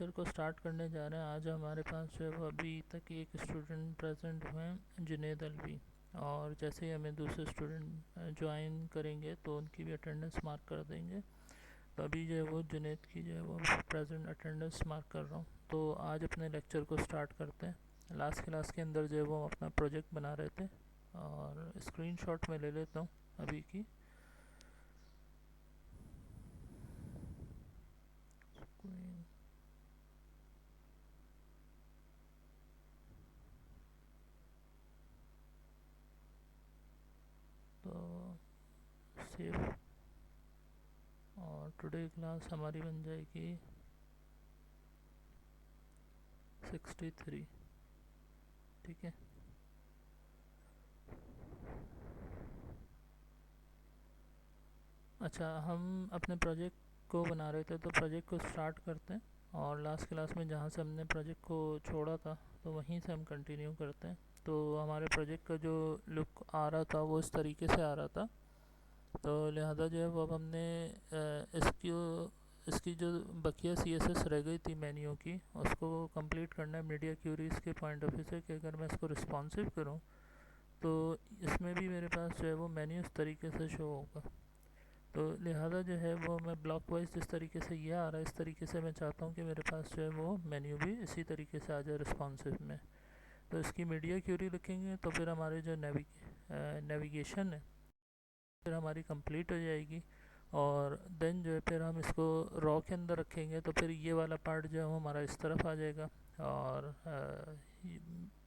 Lecture को start करने जा रहे हैं। आज हमारे पास जो है वो अभी तक एक स्टूडेंट प्रेजेंट हुए हैं, जुनेद अलवी। और जैसे ही हमें दूसरे स्टूडेंट ज्वाइन करेंगे तो उनकी भी अटेंडेंस मार्क कर देंगे। तो अभी जो है वो जुनेद की जो है वो प्रेजेंट अटेंडेंस मार्क कर रहा हूँ। तो आज अपने लेक्चर को स्टार्ट करते हैं। लास्ट क्लास के अंदर जो है वो हम अपना प्रोजेक्ट बना रहे थे और स्क्रीनशॉट में ले लेता हूँ अभी की। तो सेव, और टुडे क्लास हमारी बन जाएगी 63। ठीक है, अच्छा हम अपने प्रोजेक्ट को बना रहे थे तो प्रोजेक्ट को स्टार्ट करते हैं। और लास्ट क्लास में जहाँ से हमने प्रोजेक्ट को छोड़ा था तो वहीं से हम कंटिन्यू करते हैं। तो हमारे प्रोजेक्ट का जो लुक आ रहा था वो इस तरीके से आ रहा था। तो लिहाजा जो है वो अब हमने इसकी जो बकिया CSS रह गई थी मेन्यू की, उसको कंप्लीट करना है मीडिया क्यूरीज के पॉइंट ऑफ व्यू से कि अगर मैं इसको रिस्पॉन्सिव करूँ तो इसमें भी मेरे पास जो है वो मेन्यू इस तरीके से शो होगा। तो लिहाजा जो है वो मैं ब्लॉक वाइज जिस तरीके से ये आ रहा है इस तरीके से मैं चाहता हूँ कि मेरे पास जो है वो मेन्यू भी इसी तरीके से आ जाए रिस्पॉन्सिव में। तो इसकी मीडिया क्यूरी लिखेंगे तो फिर हमारे जो नेविगेशन है फिर हमारी कंप्लीट हो जाएगी। और देन जो है फिर हम इसको रॉ के अंदर रखेंगे तो फिर ये वाला पार्ट जो है वो हमारा इस तरफ आ जाएगा। और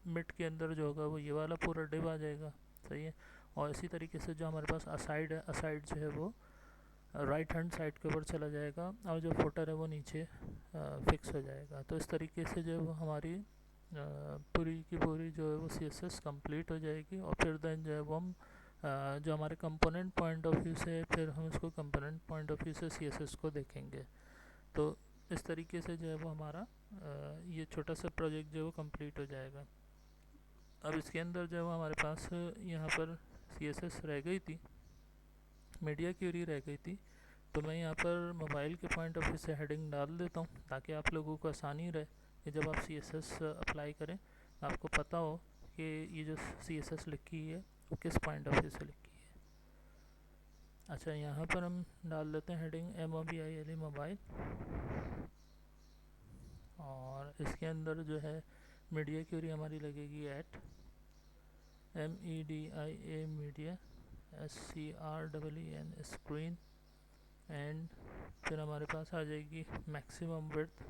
मिड के अंदर जो होगा वो ये वाला पूरा डिव आ जाएगा। सही है। और इसी तरीके से जो हमारे पास असाइड है, असाइड जो है वो राइट हैंड साइड के ऊपर चला जाएगा और जो फुटर है वो नीचे फिक्स हो जाएगा। तो इस तरीके से जो है वो हमारी पूरी की पूरी जो है वो CSS कंप्लीट हो जाएगी। और फिर देन जो है वो हम जो हमारे कंपोनेंट पॉइंट ऑफ व्यू से फिर हम इसको कंपोनेंट पॉइंट ऑफ व्यू से CSS को देखेंगे। तो इस तरीके से जो है वो हमारा ये छोटा सा प्रोजेक्ट जो है वो कंप्लीट हो जाएगा। अब इसके अंदर जो है वो हमारे पास यहाँ पर CSS रह गई थी, मीडिया क्यूरी रह गई थी। तो मैं यहाँ पर मोबाइल के पॉइंट ऑफ व्यू से हेडिंग डाल देता हूँ ताकि आप लोगों को आसानी रहे कि जब आप CSS अप्लाई करें तो आपको पता हो कि ये जो CSS लिखी है वो किस पॉइंट ऑफ व्यू से लिखी है। अच्छा, यहाँ पर हम डाल देते हैं हेडिंग MOBILE मोबाइल। और इसके अंदर जो है मीडिया क्यूरी हमारी लगेगी at MEDIA media SCREEN screen. एंड फिर हमारे पास आ जाएगी maximum width,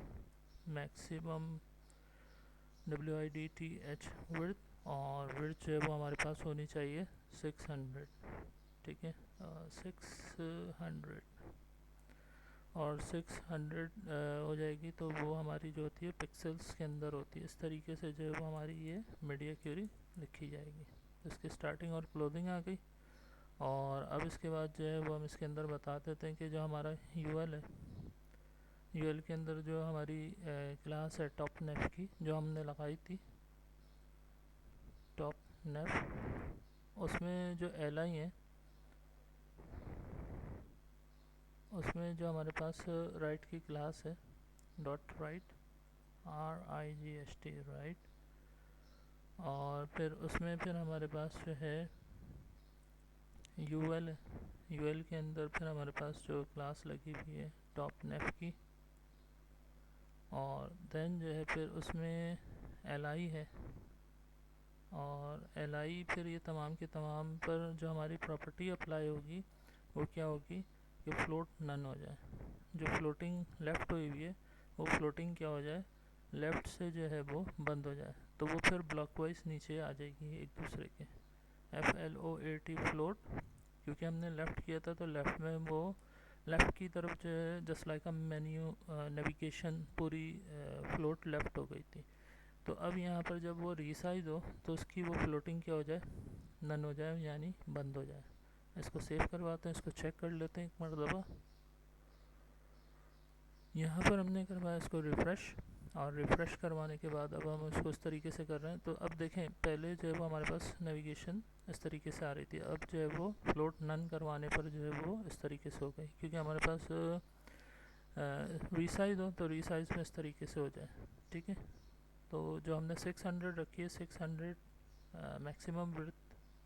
maximum WIDTH width. और विड्थ जो है वो हमारे पास होनी चाहिए 600। ठीक है, 600। और 600 हो जाएगी तो वो हमारी जो होती है पिक्सल्स के अंदर होती है। इस तरीके से जो है वो हमारी ये मीडिया क्यूरी लिखी जाएगी। तो इसकी स्टार्टिंग और क्लोजिंग आ गई। और अब इसके बाद जो है वो हम इसके अंदर बता देते हैं कि जो हमारा UL है, UL के अंदर जो हमारी क्लास है टॉप नेफ की जो हमने लगाई थी टॉप नेफ, उसमें जो LI है उसमें जो हमारे पास राइट की क्लास है डॉट राइट RIGST राइट। और फिर उसमें फिर हमारे पास जो है UL है, UL के अंदर फिर हमारे पास जो क्लास लगी हुई है टॉप नेफ की। और देन जो है फिर उसमें LI है। और LI फिर ये तमाम के तमाम पर जो हमारी प्रॉपर्टी अप्लाई होगी वो क्या होगी कि फ्लोट नन हो जाए। जो फ्लोटिंग लेफ़्ट हुई हुई है वो फ्लोटिंग क्या हो जाए, लेफ़्ट से जो है वो बंद हो जाए। तो वो फिर ब्लॉक वाइज नीचे आ जाएगी एक दूसरे के। FLOAT फ्लोट, क्योंकि हमने लेफ़्ट किया था तो लेफ़्ट में वो लेफ़्ट की तरफ जो है जस्ट लाइक अ मेन्यू नेविगेशन पूरी फ्लोट लेफ़्ट हो गई थी। तो अब यहाँ पर जब वो रीसाइज हो तो उसकी वो फ्लोटिंग क्या हो जाए, नन हो जाए, यानी बंद हो जाए। इसको सेव करवाते हैं, इसको चेक कर लेते हैं एक मरतबा। यहाँ पर हमने करवाया इसको रिफ़्रेश। और रिफ़्रेश करवाने के बाद अब हम इसको इस तरीके से कर रहे हैं। तो अब देखें पहले जो है वो हमारे पास नेविगेशन इस तरीके से आ रही थी, अब जो है वो फ्लोट नन करवाने पर जो है वो इस तरीके से हो गई, क्योंकि हमारे पास रीसाइज हो तो रीसाइज में इस तरीके से हो जाए, ठीक है। तो जो हमने 600 रखी है, 600 मैक्सिमम विड्थ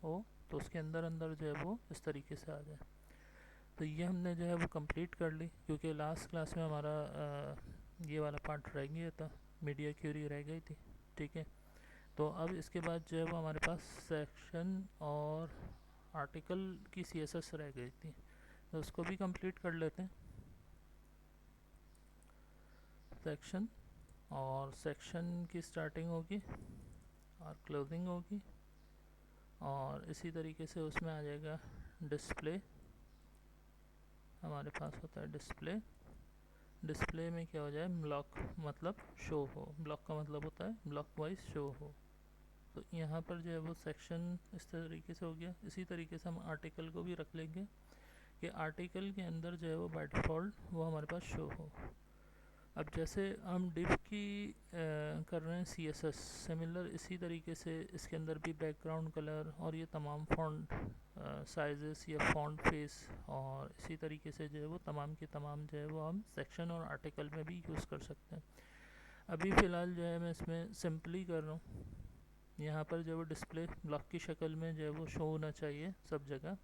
हो, तो उसके अंदर अंदर जो है वो इस तरीके से आ जाए। तो ये हमने जो है वो कंप्लीट कर ली, क्योंकि लास्ट क्लास में हमारा ये वाला पार्ट रह गया था, मीडिया क्यूरी रह गई थी, ठीक है। तो अब इसके बाद जो है वो हमारे पास सेक्शन और आर्टिकल की CSS रह गई थी, तो उसको भी कंप्लीट कर लेते हैं। सेक्शन, और सेक्शन की स्टार्टिंग होगी और क्लोजिंग होगी, और इसी तरीके से उसमें आ जाएगा डिस्प्ले। हमारे पास होता है डिस्प्ले। डिस्प्ले में क्या हो जाए, ब्लॉक मतलब शो हो, ब्लॉक का मतलब होता है ब्लॉक वाइज शो हो। तो यहाँ पर जो है वो सेक्शन इस तरीके से हो गया। इसी तरीके से हम आर्टिकल को भी रख लेंगे कि आर्टिकल के अंदर जो है वो बाय डिफ़ॉल्ट वो हमारे पास शो हो। अब जैसे हम डिव की कर रहे हैं CSS, सिमिलर इसी तरीके से इसके अंदर भी बैकग्राउंड कलर और ये तमाम फ़ॉन्ट साइजेस या फ़ॉन्ट फेस और इसी तरीके से जो है वो तमाम के तमाम जो है वो हम सेक्शन और आर्टिकल में भी यूज़ कर सकते हैं। अभी फ़िलहाल जो है मैं इसमें सिंपली कर रहा हूँ। यहाँ पर जो है वो डिस्प्ले ब्लॉक की शक्ल में जो है वो शो होना चाहिए सब जगह,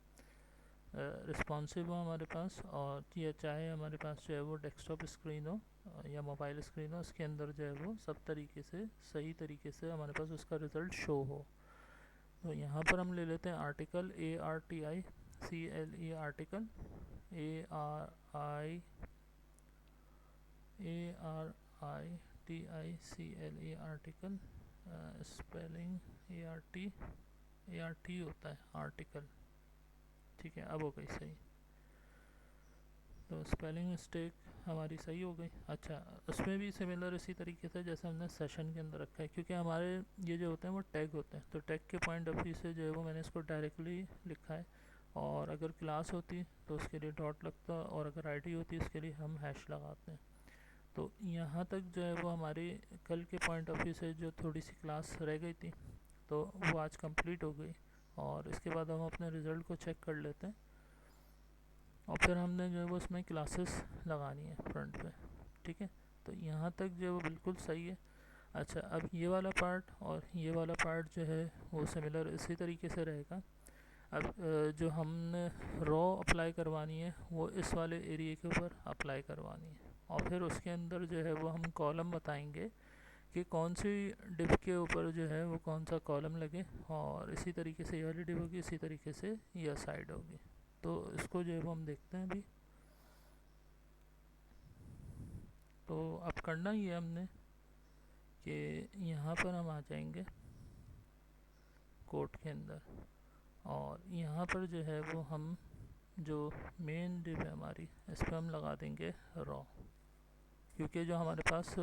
रिस्पॉन्सिव हो हमारे पास, और या चाहे हमारे पास जो है वो डेस्कटॉप स्क्रीन हो या मोबाइल स्क्रीन हो, उसके अंदर जो है वो सब तरीके से सही तरीके से हमारे पास उसका रिज़ल्ट शो हो। तो यहाँ पर हम ले लेते हैं article, ARTICLE article, ARITICLE article, spelling ART होता है आर्टिकल, ठीक है। अब हो गई सही, तो स्पेलिंग मिस्टेक हमारी सही हो गई। अच्छा, उसमें भी सिमिलर इसी तरीके से जैसे हमने सेशन के अंदर रखा है, क्योंकि हमारे ये जो होते हैं वो टैग होते हैं, तो टैग के पॉइंट ऑफ व्यू से जो है वो मैंने इसको डायरेक्टली लिखा है। और अगर क्लास होती तो उसके लिए डॉट लगता, और अगर आईडी होती उसके लिए हम हैश लगाते हैं। तो यहाँ तक जो है वो हमारी कल के पॉइंट ऑफ व्यू से जो थोड़ी सी क्लास रह गई थी, तो वो आज कंप्लीट हो गई। और इसके बाद हम अपने रिज़ल्ट को चेक कर लेते हैं, और फिर हमने जो है वो उसमें क्लासेस लगानी है फ्रंट पे, ठीक है। तो यहाँ तक जो है वो बिल्कुल सही है। अच्छा, अब ये वाला पार्ट और ये वाला पार्ट जो है वो सिमिलर इसी तरीके से रहेगा। अब जो हमने रॉ अप्लाई करवानी है वो इस वाले एरिया के ऊपर अप्लाई करवानी है, और फिर उसके अंदर जो है वो हम कॉलम बताएंगे कि कौन सी डिव के ऊपर जो है वो कौन सा कॉलम लगे, और इसी तरीके से ये वाली डिव होगी, इसी तरीके से यह साइड होगी। तो इसको जो है वो हम देखते हैं अभी। तो अब करना ही है हमने कि यहाँ पर हम आ जाएंगे कोड के अंदर, और यहाँ पर जो है वो हम जो मेन डिव है हमारी, इस पर हम लगा देंगे रॉ, क्योंकि जो हमारे पास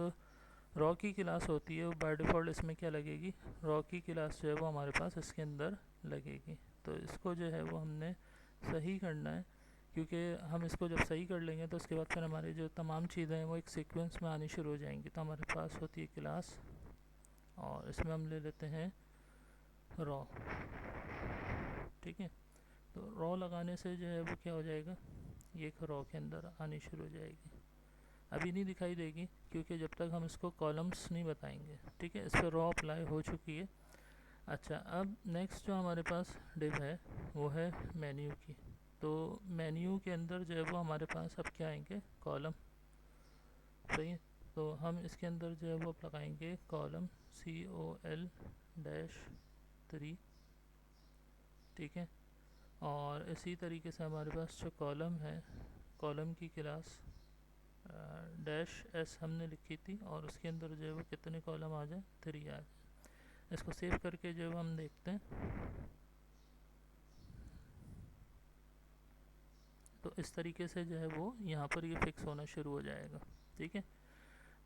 रॉ की क्लास होती है वो बाय डिफ़ॉल्ट इसमें क्या लगेगी, रॉ की क्लास जो है वो हमारे पास इसके अंदर लगेगी। तो इसको जो है वो हमने सही करना है, क्योंकि हम इसको जब सही कर लेंगे तो उसके बाद फिर हमारी जो तमाम चीज़ें हैं वो एक सीक्वेंस में आनी शुरू हो जाएंगी। तो हमारे पास होती है क्लास, और इसमें हम ले लेते हैं रॉ, ठीक है। तो रॉ लगाने से जो है वो क्या हो जाएगा, ये एक रॉ के अंदर आनी शुरू हो जाएगी। अभी नहीं दिखाई देगी क्योंकि जब तक हम इसको कॉलम्स नहीं बताएंगे, ठीक है। इस पर रॉ अप्लाई हो चुकी है। अच्छा, अब नेक्स्ट जो हमारे पास डिव है वो है मेन्यू की। तो मेन्यू के अंदर जो है वो हमारे पास अब क्या आएंगे, कॉलम, सही है। तो हम इसके अंदर जो है वो लगाएंगे कॉलम COL-3, ठीक है। और इसी तरीके से हमारे पास जो कॉलम है, कॉलम की क्लास -s हमने लिखी थी, और उसके अंदर जो है वो कितने कॉलम आ जाए, 3 आ जाए। इसको सेव करके जो है हम देखते हैं, तो इस तरीके से जो है वो यहाँ पर ये फिक्स होना शुरू हो जाएगा, ठीक है।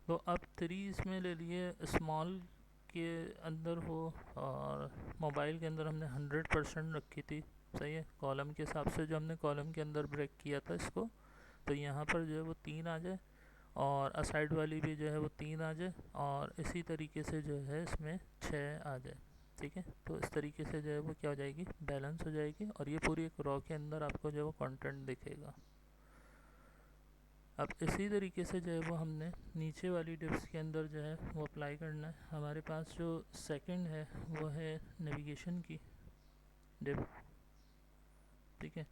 तो अब 3 इसमें ले लिए, स्मॉल के अंदर हो, और मोबाइल के अंदर हमने 100% रखी थी, सही है। कॉलम के हिसाब से जो हमने कॉलम के अंदर ब्रेक किया था इसको, तो यहाँ पर जो है वो 3 आ जाए, और असाइड वाली भी जो है वो 3 आ जाए, और इसी तरीके से जो है इसमें 6 आ जाए, ठीक है। तो इस तरीके से जो है वो क्या हो जाएगी, बैलेंस हो जाएगी, और ये पूरी एक रॉ के अंदर आपको जो है वो कंटेंट दिखेगा। अब इसी तरीके से जो है वो हमने नीचे वाली डिप्स के अंदर जो है वो अप्लाई करना है। हमारे पास जो सेकंड है वो है नेविगेशन की डिप, ठीक है।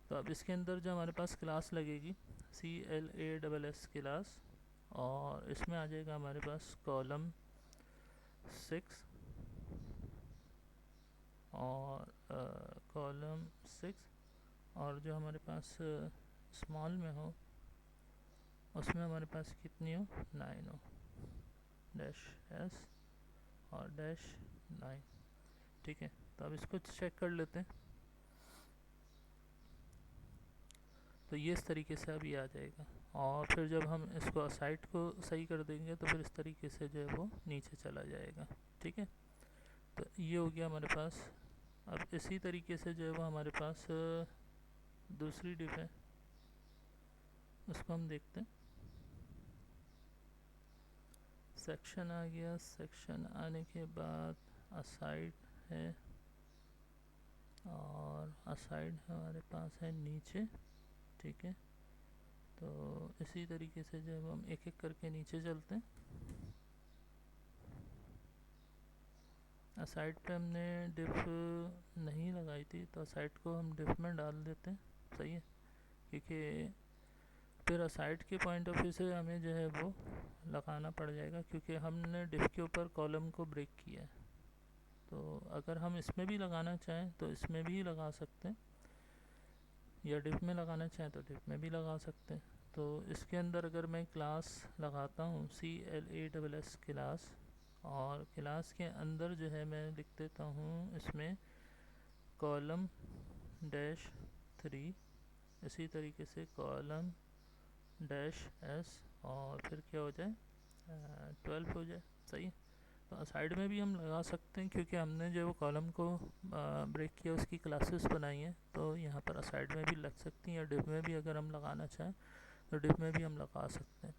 तो अब इसके अंदर जो हमारे पास क्लास लगेगी CLASS क्लास, और इसमें आ जाएगा हमारे पास कॉलम 6 और कॉलम 6, और जो हमारे पास स्मॉल में हो उसमें हमारे पास कितनी हो 9 हो, -S और -9, ठीक है। तो अब इसको चेक कर लेते हैं। तो ये इस तरीके से अब ये आ जाएगा, और फिर जब हम इसको साइट को सही कर देंगे तो फिर इस तरीके से जो है वो नीचे चला जाएगा, ठीक है। तो ये हो गया हमारे पास। अब इसी तरीके से जो है वो हमारे पास दूसरी डिप है, उसको हम देखते हैं। सेक्शन आ गया, सेक्शन आने के बाद असाइड है, और असाइड हमारे पास है नीचे, ठीक है। तो इसी तरीके से जब हम एक एक करके नीचे चलते हैं, असाइड पे हमने डिफ नहीं लगाई थी तो असाइड को हम डिफ में डाल देते हैं, सही है। क्योंकि फिर असाइड के पॉइंट ऑफ व्यू से हमें जो है वो लगाना पड़ जाएगा, क्योंकि हमने डिफ के ऊपर कॉलम को ब्रेक किया है। तो अगर हम इसमें भी लगाना चाहें तो इसमें भी लगा सकते हैं, या डिफ में लगाना चाहें तो डिफ में भी लगा सकते हैं। तो इसके अंदर अगर मैं क्लास लगाता हूँ CLASS क्लास, और क्लास के अंदर जो है मैं लिख देता हूँ इसमें कॉलम -3, इसी तरीके से कॉलम -S, और फिर क्या हो जाए 12 हो जाए, सही है। तो साइड में भी हम लगा सकते हैं, क्योंकि हमने जो वो कॉलम को ब्रेक किया उसकी क्लासेस बनाई हैं, तो यहाँ पर साइड में भी लग सकती हैं, या डिप में भी अगर हम लगाना चाहें तो डिप में भी हम लगा सकते हैं।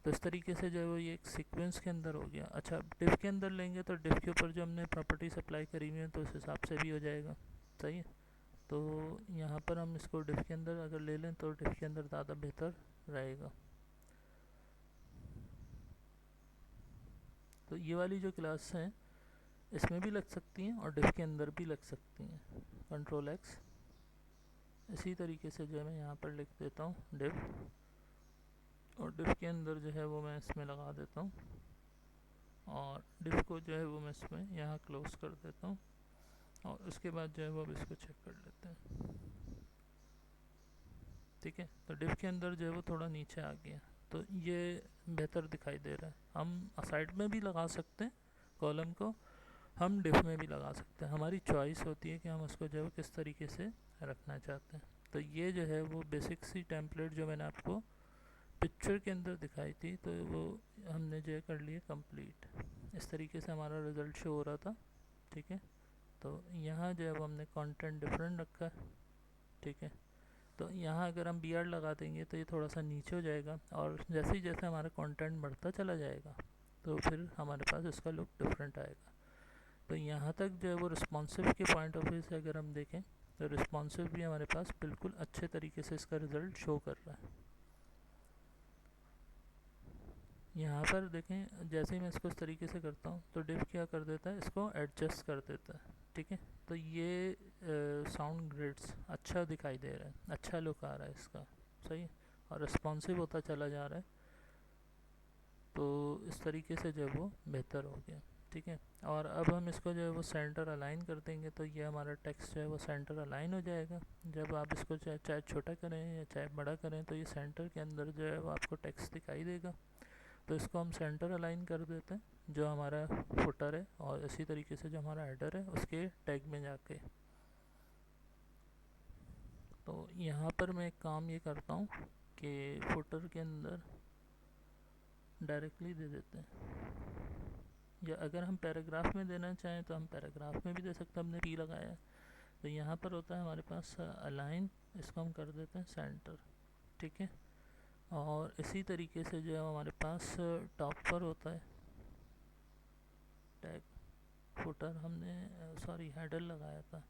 तो इस तरीके से जो है वो ये एक सीक्वेंस के अंदर हो गया। अच्छा, डिफ के अंदर लेंगे तो डिफ के ऊपर जो हमने प्रॉपर्टीज अप्लाई करी हुई हैं तो उस हिसाब से भी हो जाएगा, सही है। तो यहाँ पर हम इसको डिफ के अंदर अगर ले लें तो डिफ के अंदर ज़्यादा बेहतर रहेगा। तो ये वाली जो क्लास हैं इसमें भी लग सकती हैं और डिफ के अंदर भी लग सकती हैं, Ctrl+X। इसी तरीके से जो है मैं यहाँ पर लिख देता हूँ डिफ, और डिफ के अंदर जो है वो मैं इसमें लगा देता हूँ, और डिफ को जो है वो मैं इसमें यहाँ क्लोज कर देता हूँ, और उसके बाद जो है वो अब इसको चेक कर लेते हैं, ठीक है। तो डिफ के अंदर जो है वो थोड़ा नीचे आ गया, तो ये बेहतर दिखाई दे रहा है। हम साइड में भी लगा सकते हैं कॉलम को, हम डिफ में भी लगा सकते हैं, हमारी चॉइस होती है कि हम उसको जो है किस तरीके से रखना चाहते हैं। तो ये जो है वो बेसिक सी टेम्पलेट जो मैंने आपको पिक्चर के अंदर दिखाई थी, तो वो हमने जो है कर लिया कंप्लीट। इस तरीके से हमारा रिज़ल्ट शो हो रहा था, ठीक है। तो यहाँ जो है वो हमने कंटेंट डिफरेंट रखा है, ठीक है। तो यहाँ अगर हम BR लगा देंगे तो ये थोड़ा सा नीचे हो जाएगा, और जैसे ही जैसे हमारा कंटेंट बढ़ता चला जाएगा तो फिर हमारे पास इसका लुक डिफरेंट आएगा। तो यहाँ तक जो है वो रिस्पॉन्सिव के पॉइंट ऑफ व्यू से अगर हम देखें तो रिस्पॉन्सिव भी हमारे पास बिल्कुल अच्छे तरीके से इसका रिज़ल्ट शो कर रहा है। यहाँ पर देखें, जैसे ही मैं इसको इस तरीके से करता हूँ तो डिफ क्या कर देता है, इसको एडजस्ट कर देता है, ठीक है। तो ये साउंड ग्रिड्स अच्छा दिखाई दे रहा है, अच्छा लुक आ रहा है इसका, सही है, और रिस्पॉन्सिव होता चला जा रहा है। तो इस तरीके से जो है वो बेहतर हो गया, ठीक है। और अब हम इसको जो है वो सेंटर अलाइन कर देंगे, तो ये हमारा टेक्स्ट जो है वो सेंटर अलाइन हो जाएगा। जब आप इसको चाहे छोटा करें या चाहे बड़ा करें तो ये सेंटर के अंदर जो है वो आपको टेक्स्ट दिखाई देगा। तो इसको हम सेंटर अलाइन कर देते हैं जो हमारा फुटर है, और इसी तरीके से जो हमारा हेडर है उसके टैग में जाके। तो यहाँ पर मैं एक काम ये करता हूँ कि फुटर के अंदर डायरेक्टली दे देते हैं, या अगर हम पैराग्राफ में देना चाहें तो हम पैराग्राफ में भी दे सकते हैं। हमने P लगाया है तो यहाँ पर होता है हमारे पास अलाइन, इसको हम कर देते हैं सेंटर, ठीक है। और इसी तरीके से जो है हमारे पास टॉप पर होता है टैग फुटर, हमने सॉरी हेडर लगाया था,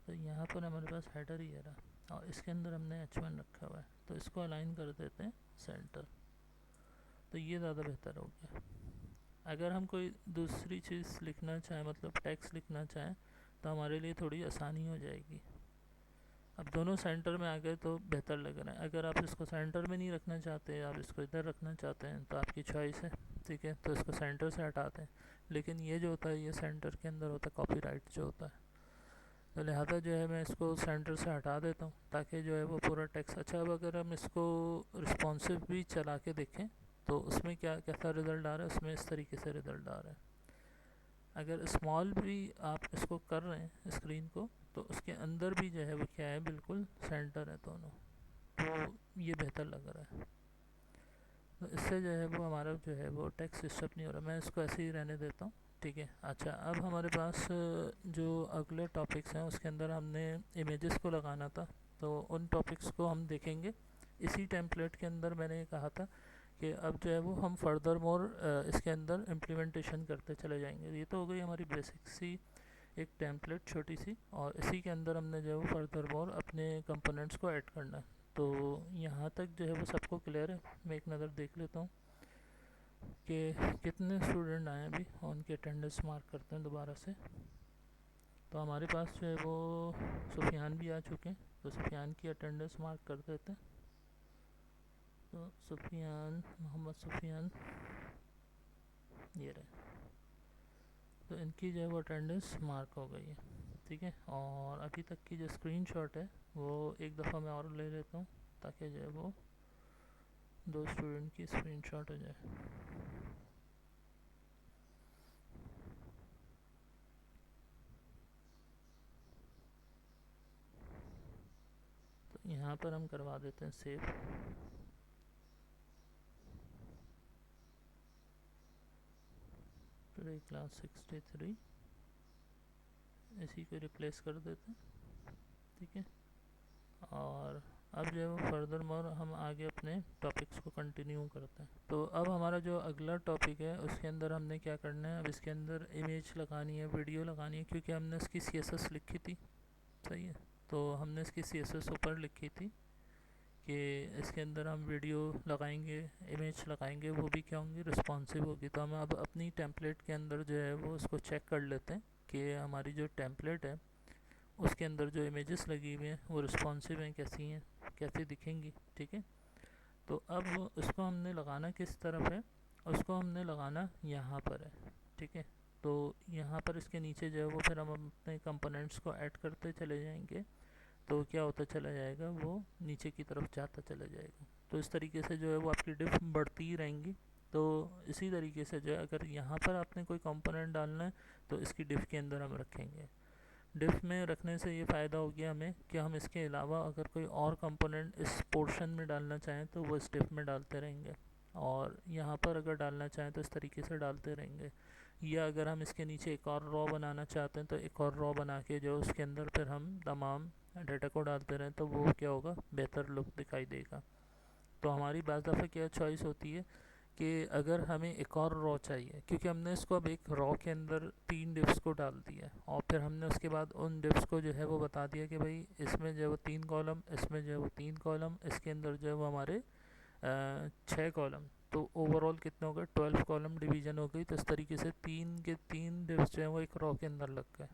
तो यहाँ पर हमारे पास हेडर ही है रहा, और इसके अंदर हमने H1 रखा हुआ है। तो इसको अलाइन कर देते हैं सेंटर। तो ये ज़्यादा बेहतर हो गया। अगर हम कोई दूसरी चीज़ लिखना चाहें, मतलब टेक्स्ट लिखना चाहें, तो हमारे लिए थोड़ी आसानी हो जाएगी। अब दोनों सेंटर में आ गए तो बेहतर लग रहा है। अगर आप इसको सेंटर में नहीं रखना चाहते, आप इसको इधर रखना चाहते हैं, तो आपकी चॉइस है, ठीक है। तो इसको सेंटर से हटाते हैं, लेकिन ये जो होता है ये सेंटर के अंदर होता है, कॉपीराइट जो होता है। तो लिहाजा जो है मैं इसको सेंटर से हटा देता हूँ, ताकि जो है वो पूरा टेक्स्ट अच्छा। अब अगर हम इसको रिस्पॉन्सिव भी चला के देखें तो उसमें क्या कैसा रिज़ल्ट आ रहा है, उसमें इस तरीके से रिज़ल्ट आ रहा है। अगर स्मॉल भी आप इसको कर रहे हैं स्क्रीन को, तो उसके अंदर भी जो है वो क्या है, बिल्कुल सेंटर है दोनों। तो ये बेहतर लग रहा है। तो इससे जो है वो हमारा जो है वो टेक्स्ट डिस्टर्ब नहीं हो रहा। मैं इसको ऐसे ही रहने देता हूँ, ठीक है। अच्छा, अब हमारे पास जो अगले टॉपिक्स हैं उसके अंदर हमने इमेजेस को लगाना था, तो उन टॉपिक्स को हम देखेंगे इसी टेम्पलेट के अंदर। मैंने कहा था कि अब जो है वो हम फर्दर मोर इसके अंदर इम्प्लीमेंटेशन करते चले जाएंगे। ये तो हो गई हमारी बेसिक सी एक टेम्पलेट छोटी सी, और इसी के अंदर हमने जो है वो फर्दर मोर अपने कंपोनेंट्स को ऐड करना है। तो यहाँ तक जो है वो सबको क्लियर है। मैं एक नज़र देख लेता हूँ कि कितने स्टूडेंट आए अभी, और उनकी अटेंडेंस मार्क करते हैं दोबारा से। तो हमारे पास जो है वो सुफियान भी आ चुके हैं, तो सुफियान की अटेंडेंस मार्क कर देते हैं। तो सुफियान, मोहम्मद सुफियान, ये रहे। तो इनकी जो है वो अटेंडेंस मार्क हो गई है, ठीक है। और अभी तक की जो स्क्रीनशॉट है वो एक दफ़ा मैं और ले लेता हूँ, ताकि जो है वो 2 स्टूडेंट की स्क्रीनशॉट हो जाए। तो यहाँ पर हम करवा देते हैं सेव। टुडे क्लास 63, इसी को रिप्लेस कर देते हैं, ठीक है। और अब जो है वो फर्दर मोर हम आगे अपने टॉपिक्स को कंटिन्यू करते हैं। तो अब हमारा जो अगला टॉपिक है उसके अंदर हमने क्या करना है, अब इसके अंदर इमेज लगानी है, वीडियो लगानी है, क्योंकि हमने इसकी CSS लिखी थी, सही है। तो हमने इसकी CSS ऊपर लिखी थी कि इसके अंदर हम वीडियो लगाएंगे, इमेज लगाएंगे, वो भी क्या होंगी, रिस्पॉन्सिव होगी। तो हम अब अपनी टेम्पलेट के अंदर जो है वो उसको चेक कर लेते हैं कि हमारी जो टेम्पलेट है उसके अंदर जो इमेजेस लगी हुई हैं वो रिस्पॉन्सिव हैं, कैसी हैं, कैसी दिखेंगी, ठीक है। तो अब उसको हमने लगाना किस तरफ है, उसको हमने लगाना यहाँ पर है, ठीक है। तो यहाँ पर इसके नीचे जो है वो फिर हम अपने कंपोनेंट्स को ऐड करते चले जाएंगे, तो क्या होता चला जाएगा, वो नीचे की तरफ जाता चला जाएगा। तो इस तरीके से जो है वो आपकी डिफ बढ़ती ही रहेंगी। तो इसी तरीके से जो है अगर यहाँ पर आपने कोई कंपोनेंट डालना है तो इसकी डिफ के अंदर हम रखेंगे। डिफ में रखने से ये फ़ायदा हो गया हमें कि हम इसके अलावा अगर कोई और कंपोनेंट इस पोर्शन में डालना चाहें तो वो इस डिफ में डालते रहेंगे, और यहाँ पर अगर डालना चाहें तो इस तरीके से डालते रहेंगे। या अगर हम इसके नीचे एक और रॉ बनाना चाहते हैं तो एक और रॉ बना के जो उसके अंदर फिर हम तमाम डाटा को डालते रहें, तो वो क्या होगा, बेहतर लुक दिखाई देगा। तो हमारी बाज़ दफ़ा क्या चॉइस होती है कि अगर हमें एक और रॉ चाहिए, क्योंकि हमने इसको अब एक रॉ के अंदर 3 डिव्स को डाल दिया, और फिर हमने उसके बाद उन डिव्स को जो है वो बता दिया कि भाई इसमें जो है वो 3 कॉलम, इसमें जो है वो 3 कॉलम, इसके अंदर जो है वो हमारे 6 कॉलम। तो ओवरऑल कितने हो गए, 12 कॉलम डिवीज़न हो गई। तो इस तरीके से 3 के 3 डिव्स जो है वो एक रॉ के अंदर लग गए।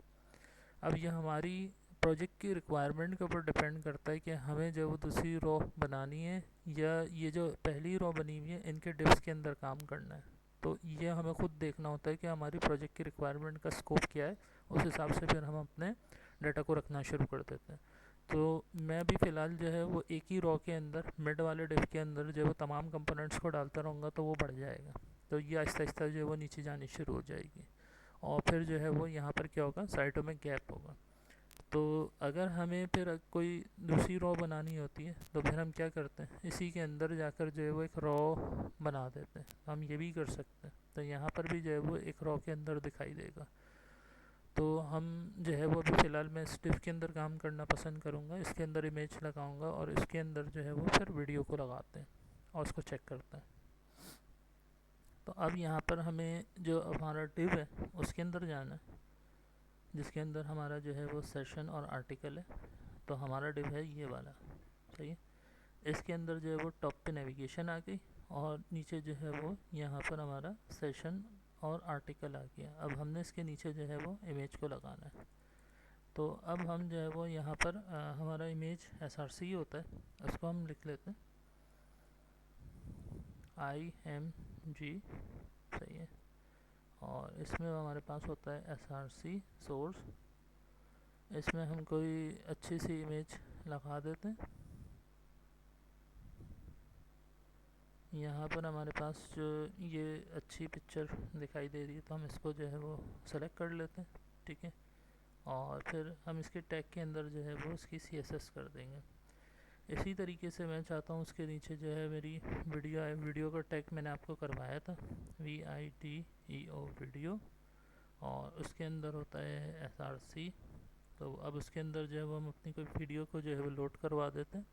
अब ये हमारी प्रोजेक्ट की रिक्वायरमेंट के ऊपर डिपेंड करता है कि हमें जो वो दूसरी रो बनानी है, या ये जो पहली रो बनी हुई है इनके डिव्स के अंदर काम करना है। तो ये हमें खुद देखना होता है कि हमारी प्रोजेक्ट की रिक्वायरमेंट का स्कोप क्या है, उस हिसाब से फिर हम अपने डाटा को रखना शुरू कर देते हैं। तो मैं भी फ़िलहाल जो है वो एक ही रो के अंदर मिड वाले डिव के अंदर जो है वो तमाम कंपोनेंट्स को डालता रहूँगा, तो वो बढ़ जाएगा। तो ये आहिस्ता आहिस्ता जो है वो नीचे जानी शुरू हो जाएगी, और फिर जो है वो यहाँ पर क्या होगा, साइटों में गैप होगा। तो अगर हमें फिर कोई दूसरी रॉ बनानी होती है तो फिर हम क्या करते हैं, इसी के अंदर जाकर जो है वो एक रॉ बना देते हैं। हम ये भी कर सकते हैं। तो यहाँ पर भी जो है वो एक रॉ के अंदर दिखाई देगा। तो हम जो है वो अभी फ़िलहाल मैं इस डिफ के अंदर काम करना पसंद करूँगा, इसके अंदर इमेज लगाऊँगा, और इसके अंदर जो है वो फिर वीडियो को लगाते हैं और उसको चेक करते हैं। तो अब यहाँ पर हमें जो हमारा डिव है उसके अंदर जाना है, जिसके अंदर हमारा जो है वो सेशन और आर्टिकल है। तो हमारा डिव है ये वाला, सही है। इसके अंदर जो है वो टॉप पे नेविगेशन आ गई और नीचे जो है वो यहाँ पर हमारा सेशन और आर्टिकल आ गया। अब हमने इसके नीचे जो है वो इमेज को लगाना है। तो अब हम जो है वो यहाँ पर हमारा इमेज SRC होता है, उसको हम लिख लेते हैं IMG, सही है। और इसमें हमारे पास होता है SRC सोर्स, इसमें हम कोई अच्छी सी इमेज लगा देते हैं। यहाँ पर हमारे पास जो ये अच्छी पिक्चर दिखाई दे रही है तो हम इसको जो है वो सेलेक्ट कर लेते हैं, ठीक है। और फिर हम इसके टैग के अंदर जो है वो इसकी CSS कर देंगे। इसी तरीके से मैं चाहता हूँ उसके नीचे जो है मेरी वीडियो है, वीडियो का टैग मैंने आपको करवाया था VIDEO वीडियो, और उसके अंदर होता है SRC। तो अब उसके अंदर जो है वो हम अपनी कोई वीडियो को जो है वो लोड करवा देते हैं।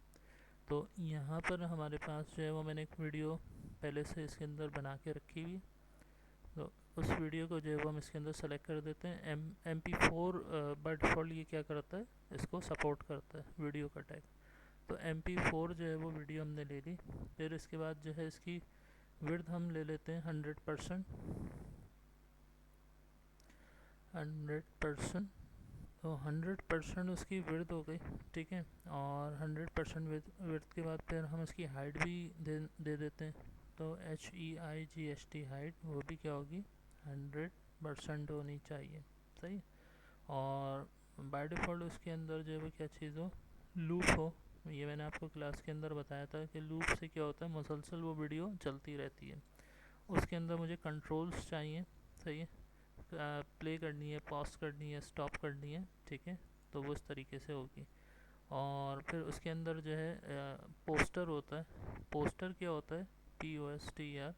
तो यहाँ पर हमारे पास जो है वो मैंने एक वीडियो पहले से इसके अंदर बना के रखी हुई, तो उस वीडियो को जो है वो हम इसके अंदर सेलेक्ट कर देते हैं। MP4 बाय डिफ़ॉल्ट ये क्या करता है, इसको सपोर्ट करता है वीडियो का टैग। तो MP4 जो है वो वीडियो हमने ले ली। फिर इसके बाद जो है इसकी विड्थ हम ले लेते हैं 100%। तो 100% उसकी विड्थ हो गई, ठीक है। और 100% विड्थ के बाद फिर हम इसकी हाइट भी दे देते हैं। तो HEIGHT हाइट वो भी क्या होगी, 100% होनी चाहिए, सही। और बाय डिफ़ॉल्ट उसके अंदर जो है वो क्या चीज़ हो, लूप हो। ये मैंने आपको क्लास के अंदर बताया था कि लूप से क्या होता है, मुसलसल वो वीडियो चलती रहती है। उसके अंदर मुझे कंट्रोल्स चाहिए, सही है। प्ले करनी है, पॉज करनी है, स्टॉप करनी है, ठीक है। तो वो इस तरीके से होगी। और फिर उसके अंदर जो है पोस्टर होता है। पोस्टर क्या होता है, POSTER,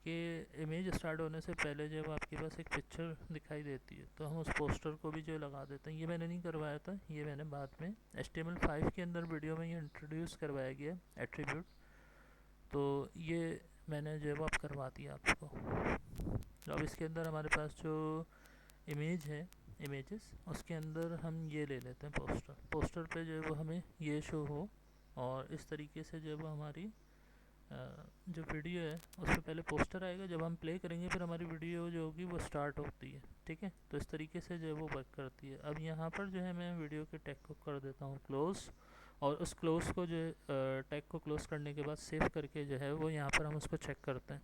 कि इमेज स्टार्ट होने से पहले जब आपके पास एक पिक्चर दिखाई देती है तो हम उस पोस्टर को भी जो लगा देते हैं। ये मैंने नहीं करवाया था, ये मैंने बाद में HTML5 के अंदर वीडियो में ये इंट्रोड्यूस करवाया गया एट्रीब्यूट, तो ये मैंने जो है वो अब करवा दिया आपको। तो अब इसके अंदर हमारे पास जो इमेज है, इमेजेस, उसके अंदर हम ये ले लेते हैं पोस्टर। पोस्टर पे जो है वो हमें ये शो हो, और इस तरीके से जो है वो हमारी जो वीडियो है उस पर पहले पोस्टर आएगा, जब हम प्ले करेंगे फिर हमारी वीडियो जो होगी वो स्टार्ट होती है, ठीक है। तो इस तरीके से जो है वो वर्क करती है। अब यहाँ पर जो है मैं वीडियो के टैग को कर देता हूँ क्लोज़, और उस क्लोज़ को जो है टैग को क्लोज़ करने के बाद सेव करके जो है वो यहाँ पर हम उसको चेक करते हैं।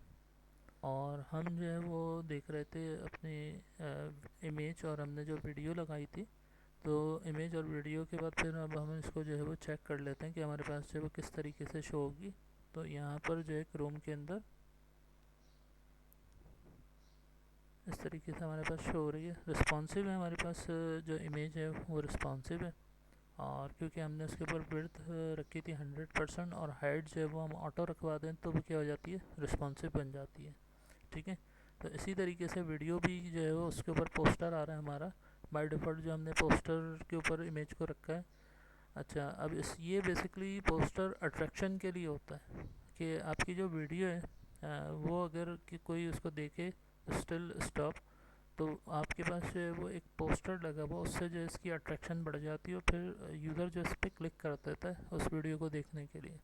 और हम जो है वो देख रहे थे अपनी इमेज, और हमने जो वीडियो लगाई थी, तो इमेज और वीडियो के बाद फिर अब हम इसको जो है वो चेक कर लेते हैं कि हमारे पास जो है वो किस तरीके से शो होगी। तो यहाँ पर जो है क्रोम के अंदर इस तरीके से हमारे पास शो हो रही है, रिस्पॉन्सिव है हमारे पास, जो इमेज है वो रिस्पॉन्सिव है। और क्योंकि हमने उसके ऊपर विड्थ रखी थी 100% और हाइट जो है वो हम ऑटो रखवा दें तो वो क्या हो जाती है, रिस्पॉन्सिव बन जाती है, ठीक है। तो इसी तरीके से वीडियो भी जो है वो उसके ऊपर पोस्टर आ रहा है हमारा बाय डिफ़ॉल्ट, जो हमने पोस्टर के ऊपर इमेज को रखा है। अच्छा, अब ये बेसिकली पोस्टर अट्रैक्शन के लिए होता है कि आपकी जो वीडियो है वो अगर कि कोई उसको देखे स्टिल स्टॉप, तो आपके पास जो है वो एक पोस्टर लगा हुआ, उससे जो है इसकी अट्रैक्शन बढ़ जाती है और फिर यूज़र जो इस पर क्लिक कर देता है उस वीडियो को देखने के लिए।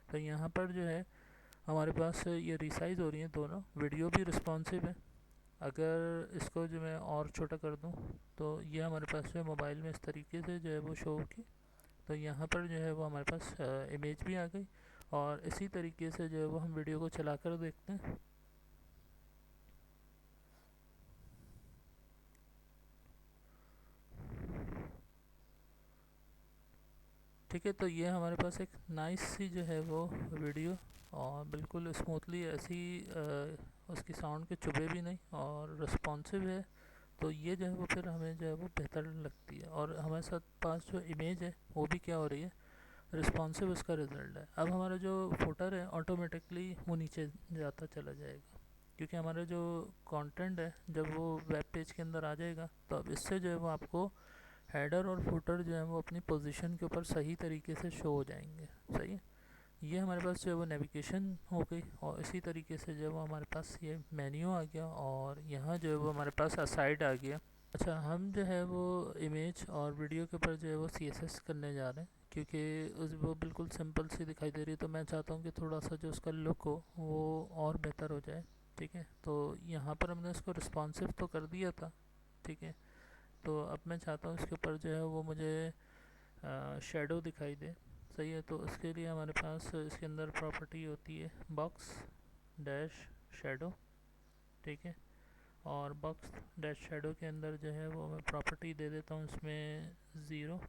तो यहाँ पर जो है हमारे पास ये रिसाइज़ हो रही है दोनों, वीडियो भी रिस्पॉन्सिव है। अगर इसको जो मैं और छोटा कर दूँ तो ये हमारे पास जो है मोबाइल में इस तरीके से जो है वो शो होगी। तो यहाँ पर जो है वो हमारे पास इमेज भी आ गई, और इसी तरीके से जो है वो हम वीडियो को चला कर देखते हैं। ठीक है, तो ये हमारे पास एक नाइस सी जो है वो वीडियो, और बिल्कुल स्मूथली ऐसी उसकी साउंड के चुभे भी नहीं और रिस्पॉन्सिव है। तो ये जो है वो फिर हमें जो है वो बेहतर लगती है, और हमारे साथ पास जो इमेज है वो भी क्या हो रही है, रिस्पॉन्सिव उसका रिज़ल्ट है। अब हमारा जो फुटर है ऑटोमेटिकली वो नीचे जाता चला जाएगा, क्योंकि हमारा जो कंटेंट है जब वो वेब पेज के अंदर आ जाएगा तो अब इससे जो है वो आपको हेडर और फुटर जो है वो अपनी पोजीशन के ऊपर सही तरीके से शो हो जाएंगे, सही है। ये हमारे पास जो है वो नेविगेशन हो गई, और इसी तरीके से जो है वो हमारे पास ये मेन्यू आ गया, और यहाँ जो है वो हमारे पास असाइड आ गया। अच्छा, हम जो है वो इमेज और वीडियो के ऊपर जो है वो CSS करने जा रहे हैं, क्योंकि वो बिल्कुल सिंपल सी दिखाई दे रही है, तो मैं चाहता हूँ कि थोड़ा सा जो उसका लुक हो वो और बेहतर हो जाए। ठीक है, तो यहाँ पर हमने इसको रिस्पॉन्सिव तो कर दिया था। ठीक है, तो अब मैं चाहता हूँ इसके ऊपर जो है वो मुझे शेडो दिखाई दे। सही है, तो उसके लिए हमारे पास इसके अंदर प्रॉपर्टी होती है बॉक्स डैश शेडो। ठीक है, और बॉक्स डैश शेडो के अंदर जो है वो मैं प्रॉपर्टी दे देता हूँ इसमें 0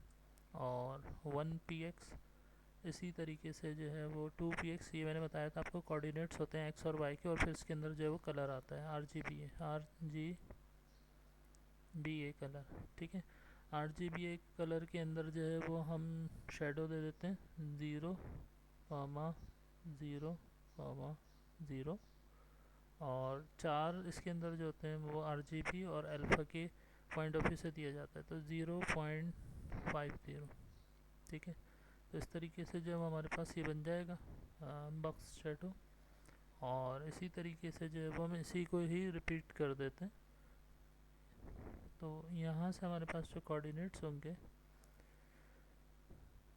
और 1 px। इसी तरीके से जो है वो 2 px, ये मैंने बताया था आपको, कोऑर्डिनेट्स होते हैं एक्स और वाई के, और फिर इसके अंदर जो है वो कलर आता है RGBA कलर। ठीक है, RGBA कलर के अंदर जो है वो हम शेडो दे देते हैं 0, 0, 0, और 4 इसके अंदर जो होते हैं वो RGB और अल्फ़ा के पॉइंट ऑफ व्यू से दिया जाता है, तो 0.50। ठीक है, तो इस तरीके से जो हमारे पास ये बन जाएगा बॉक्स शेडो। और इसी तरीके से जो है वो हम इसी को ही रिपीट कर देते हैं। तो यहाँ से हमारे पास जो कोऑर्डिनेट्स होंगे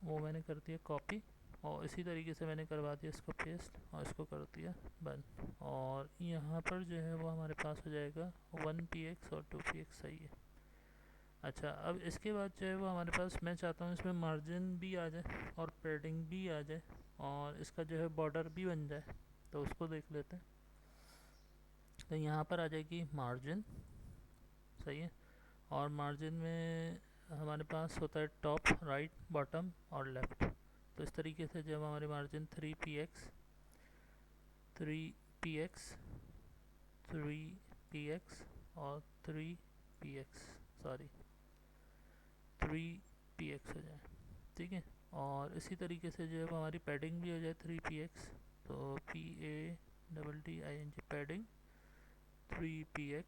वो मैंने कर दिया कॉपी, और इसी तरीके से मैंने करवा दिया इसको पेस्ट और इसको कर दिया बंद। और यहाँ पर जो है वो हमारे पास हो जाएगा 1 px और 2 px। सही है। अच्छा, अब इसके बाद जो है वो हमारे पास, मैं चाहता हूँ इसमें मार्जिन भी आ जाए और पैडिंग भी आ जाए और इसका जो है बॉर्डर भी बन जाए, तो उसको देख लेते हैं। तो यहाँ पर आ जाएगी मार्जिन। सही है, और मार्जिन में हमारे पास होता है टॉप, राइट, बॉटम और लेफ़्ट। तो इस तरीके से जब हमारी मार्जिन 3 px, 3 px, 3 px और 3 px, सॉरी 3 px हो जाए। ठीक है, और इसी तरीके से जो है वो हमारी पैडिंग भी हो जाए 3 px, तो PADDING padding 3 px,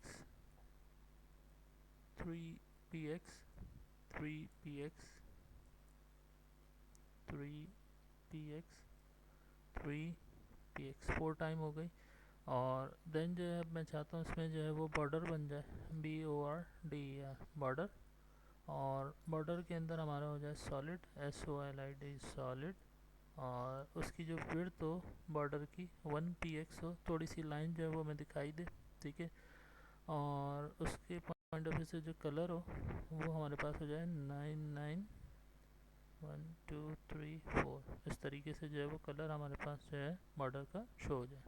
3 px, 3 px, 3 px, 3 px, 4 time हो गई। और देन जो है मैं चाहता हूँ इसमें जो है वो बॉर्डर बन जाए BORDER बॉर्डर, और बॉर्डर के अंदर हमारा हो जाए सॉलिड SOLID सॉलिड, और उसकी जो विड्थ हो बॉर्डर की 1 px हो, थोड़ी सी लाइन जो है वो हमें दिखाई दे। ठीक है, और उसके पॉइंट ऑफ व्यू से जो कलर हो वो हमारे पास हो जाए 991234। इस तरीके से जो है वो कलर हमारे पास जो है बॉर्डर का शो हो जाए।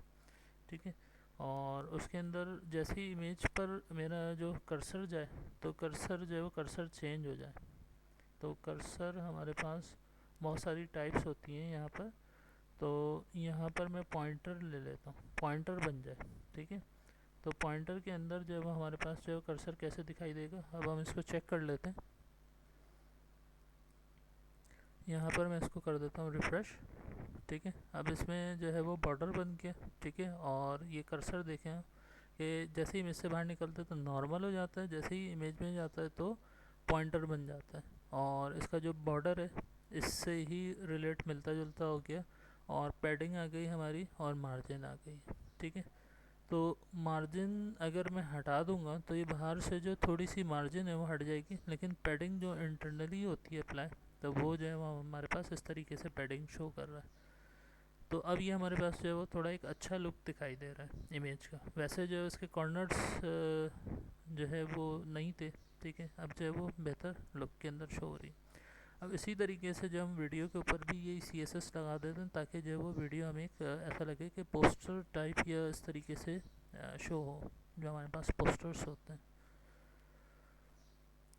ठीक है, और उसके अंदर जैसे ही इमेज पर मेरा जो कर्सर जाए तो कर्सर जो है वो कर्सर चेंज हो जाए। तो कर्सर हमारे पास बहुत सारी टाइप्स होती हैं यहाँ पर, तो यहाँ पर मैं पॉइंटर ले लेता हूँ, पॉइंटर बन जाए। ठीक है, तो पॉइंटर के अंदर जो है वो हमारे पास जो है कर्सर कैसे दिखाई देगा, अब हम इसको चेक कर लेते हैं। यहाँ पर मैं इसको कर देता हूँ रिफ़्रेश। ठीक है, अब इसमें जो है वो बॉर्डर बन गया। ठीक है, और ये कर्सर देखें कि जैसे ही इमेज से बाहर निकलता है तो नॉर्मल हो जाता है, जैसे ही इमेज में जाता है तो पॉइंटर बन जाता है, और इसका जो बॉर्डर है इससे ही रिलेट मिलता जुलता हो गया, और पैडिंग आ गई हमारी और मार्जिन आ गई। ठीक है, तो मार्जिन अगर मैं हटा दूंगा तो ये बाहर से जो थोड़ी सी मार्जिन है वो हट जाएगी, लेकिन पैडिंग जो इंटरनली होती है अप्लाई, तो वो जो है वो हमारे पास इस तरीके से पैडिंग शो कर रहा है। तो अब ये हमारे पास जो है वो थोड़ा एक अच्छा लुक दिखाई दे रहा है इमेज का। वैसे जो है उसके कॉर्नर्स जो है वो नहीं थे। ठीक है, अब जो है वो बेहतर लुक के अंदर शो हो रही। अब इसी तरीके से जो हम वीडियो के ऊपर भी ये CSS लगा देते हैं, ताकि जो है वो वीडियो हमें एक ऐसा लगे कि पोस्टर टाइप या इस तरीके से शो हो, जो हमारे पास पोस्टर्स होते हैं।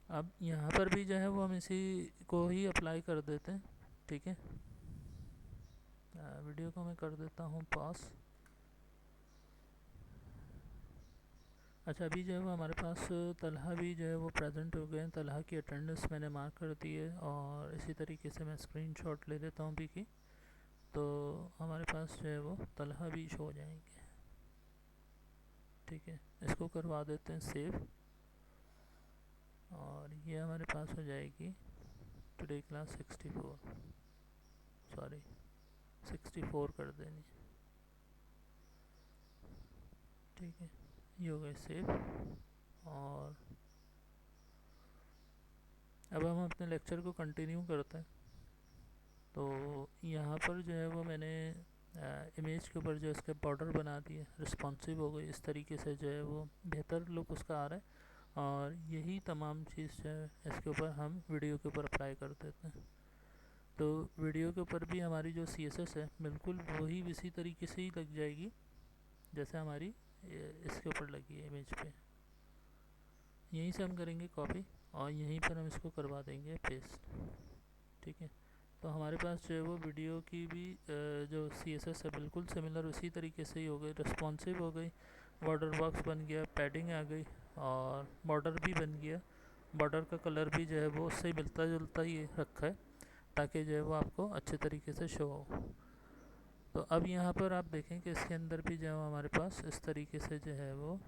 अब यहाँ पर भी जो है वो हम इसी को ही अप्लाई कर देते हैं। ठीक है, वीडियो को मैं कर देता हूँ पॉज। अच्छा, अभी जो है वो हमारे पास तलहा भी जो है वो प्रेजेंट हो गए हैं, तलहा की अटेंडेंस मैंने मार्क कर दी है, और इसी तरीके से मैं स्क्रीनशॉट ले लेता हूँ अभी की, तो हमारे पास जो है वो तलहा भी शो हो जाएंगे। ठीक है, इसको करवा देते हैं सेव, और ये हमारे पास हो जाएगी टुडे क्लास 64, सॉरी 64 कर देनी। ठीक है, ये हो गए सेव, और अब हम अपने लेक्चर को कंटिन्यू करते हैं। तो यहाँ पर जो है वो मैंने इमेज के ऊपर जो इसके बॉर्डर बना दिए, रिस्पॉन्सिव हो गई, इस तरीके से जो है वो बेहतर लुक उसका आ रहा है। और यही तमाम चीज़ जो है इसके ऊपर हम वीडियो के ऊपर अप्लाई कर देते हैं। तो वीडियो के ऊपर भी हमारी जो CSS है बिल्कुल वही इसी तरीके से ही लग जाएगी जैसे हमारी इसके ऊपर लगी है इमेज पे। यहीं से हम करेंगे कॉपी और यहीं पर हम इसको करवा देंगे पेस्ट। ठीक है, तो हमारे पास जो है वो वीडियो की भी जो CSS है बिल्कुल सिमिलर उसी तरीके से ही हो गई, रिस्पॉन्सिव हो गई, बॉर्डर बॉक्स बन गया, पैडिंग आ गई और बॉर्डर भी बन गया। बॉर्डर का कलर भी जो है वो उससे मिलता जुलता ही रखा है ताकि जो है वो आपको अच्छे तरीके से शो हो। तो अब यहाँ पर आप देखें कि इसके अंदर भी जो है हमारे पास इस तरीके से जो है वो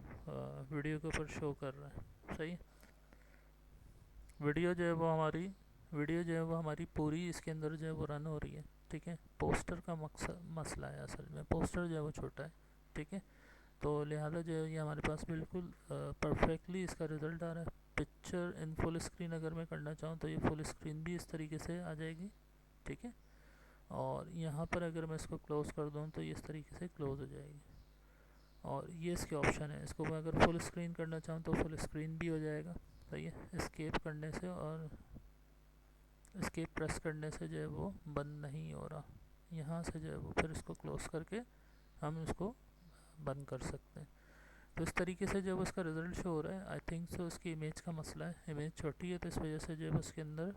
वीडियो के ऊपर शो कर रहा है। सही, वीडियो जो है वो हमारी पूरी इसके अंदर जो है वो रन हो रही है। ठीक है, पोस्टर का मसला है, असल में पोस्टर जो है वो छोटा है। ठीक है, तो लिहाजा जो है ये हमारे पास बिल्कुल परफेक्टली इसका रिज़ल्ट आ रहा है। पिक्चर इन फुल स्क्रीन अगर मैं करना चाहूँ तो ये फुल स्क्रीन भी इस तरीके से आ जाएगी। ठीक है, और यहाँ पर अगर मैं इसको क्लोज़ कर दूँ तो ये इस तरीके से क्लोज़ हो जाएगी। और ये इसके ऑप्शन है, इसको मैं अगर फुल स्क्रीन करना चाहूँ तो फुल स्क्रीन भी हो जाएगा। सही है, एस्केप करने से और एस्केप प्रेस करने से जो है वो बंद नहीं हो रहा। यहाँ से जो है वो फिर इसको क्लोज़ करके हम इसको बंद कर सकते हैं। तो इस तरीके से जब उसका रिज़ल्ट शो हो रहा है, आई थिंक सो उसकी इमेज का मसला है, इमेज छोटी है तो इस वजह से जो है उसके अंदर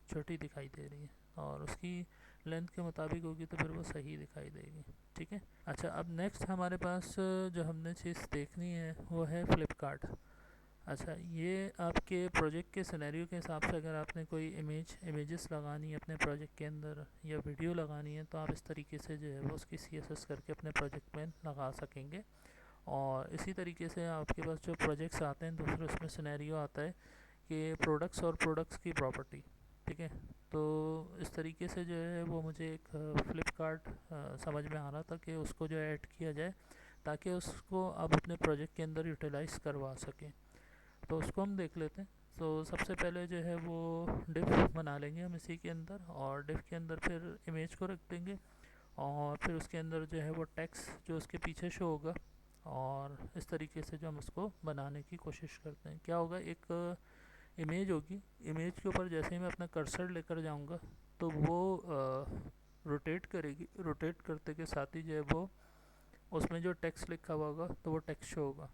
छोटी दिखाई दे रही है और उसकी लेंथ के मुताबिक होगी तो फिर वो सही दिखाई देगी। ठीक है, अच्छा अब नेक्स्ट हमारे पास जो हमने चीज़ देखनी है वो है फ्लिपकार्ट। अच्छा, ये आपके प्रोजेक्ट के सिनेरियो के हिसाब से अगर आपने कोई इमेजेस लगानी है अपने प्रोजेक्ट के अंदर या वीडियो लगानी है तो आप इस तरीके से जो है वो उसकी CSS करके अपने प्रोजेक्ट में लगा सकेंगे। और इसी तरीके से आपके पास जो प्रोजेक्ट्स आते हैं दूसरे उसमें सिनेरियो आता है कि प्रोडक्ट्स और प्रोडक्ट्स की प्रॉपर्टी। ठीक है, तो इस तरीके से जो है वो मुझे एक फ्लिपकार्ट समझ में आ रहा था कि उसको जो ऐड किया जाए ताकि उसको आप अपने प्रोजेक्ट के अंदर यूटिलाइज़ करवा सकें। तो उसको हम देख लेते हैं। तो सबसे पहले जो है वो डिफ बना लेंगे हम इसी के अंदर और डिफ के अंदर फिर इमेज को रख देंगे और फिर उसके अंदर जो है वो टेक्स्ट जो उसके पीछे शो होगा और इस तरीके से जो हम उसको बनाने की कोशिश करते हैं। क्या होगा, एक इमेज होगी, इमेज के ऊपर जैसे ही मैं अपना कर्सर लेकर जाऊंगा तो वो रोटेट करेगी, रोटेट करते के साथ ही जो है वो उसमें जो टेक्स्ट लिखा हुआ होगा तो वो टेक्स्ट शो होगा।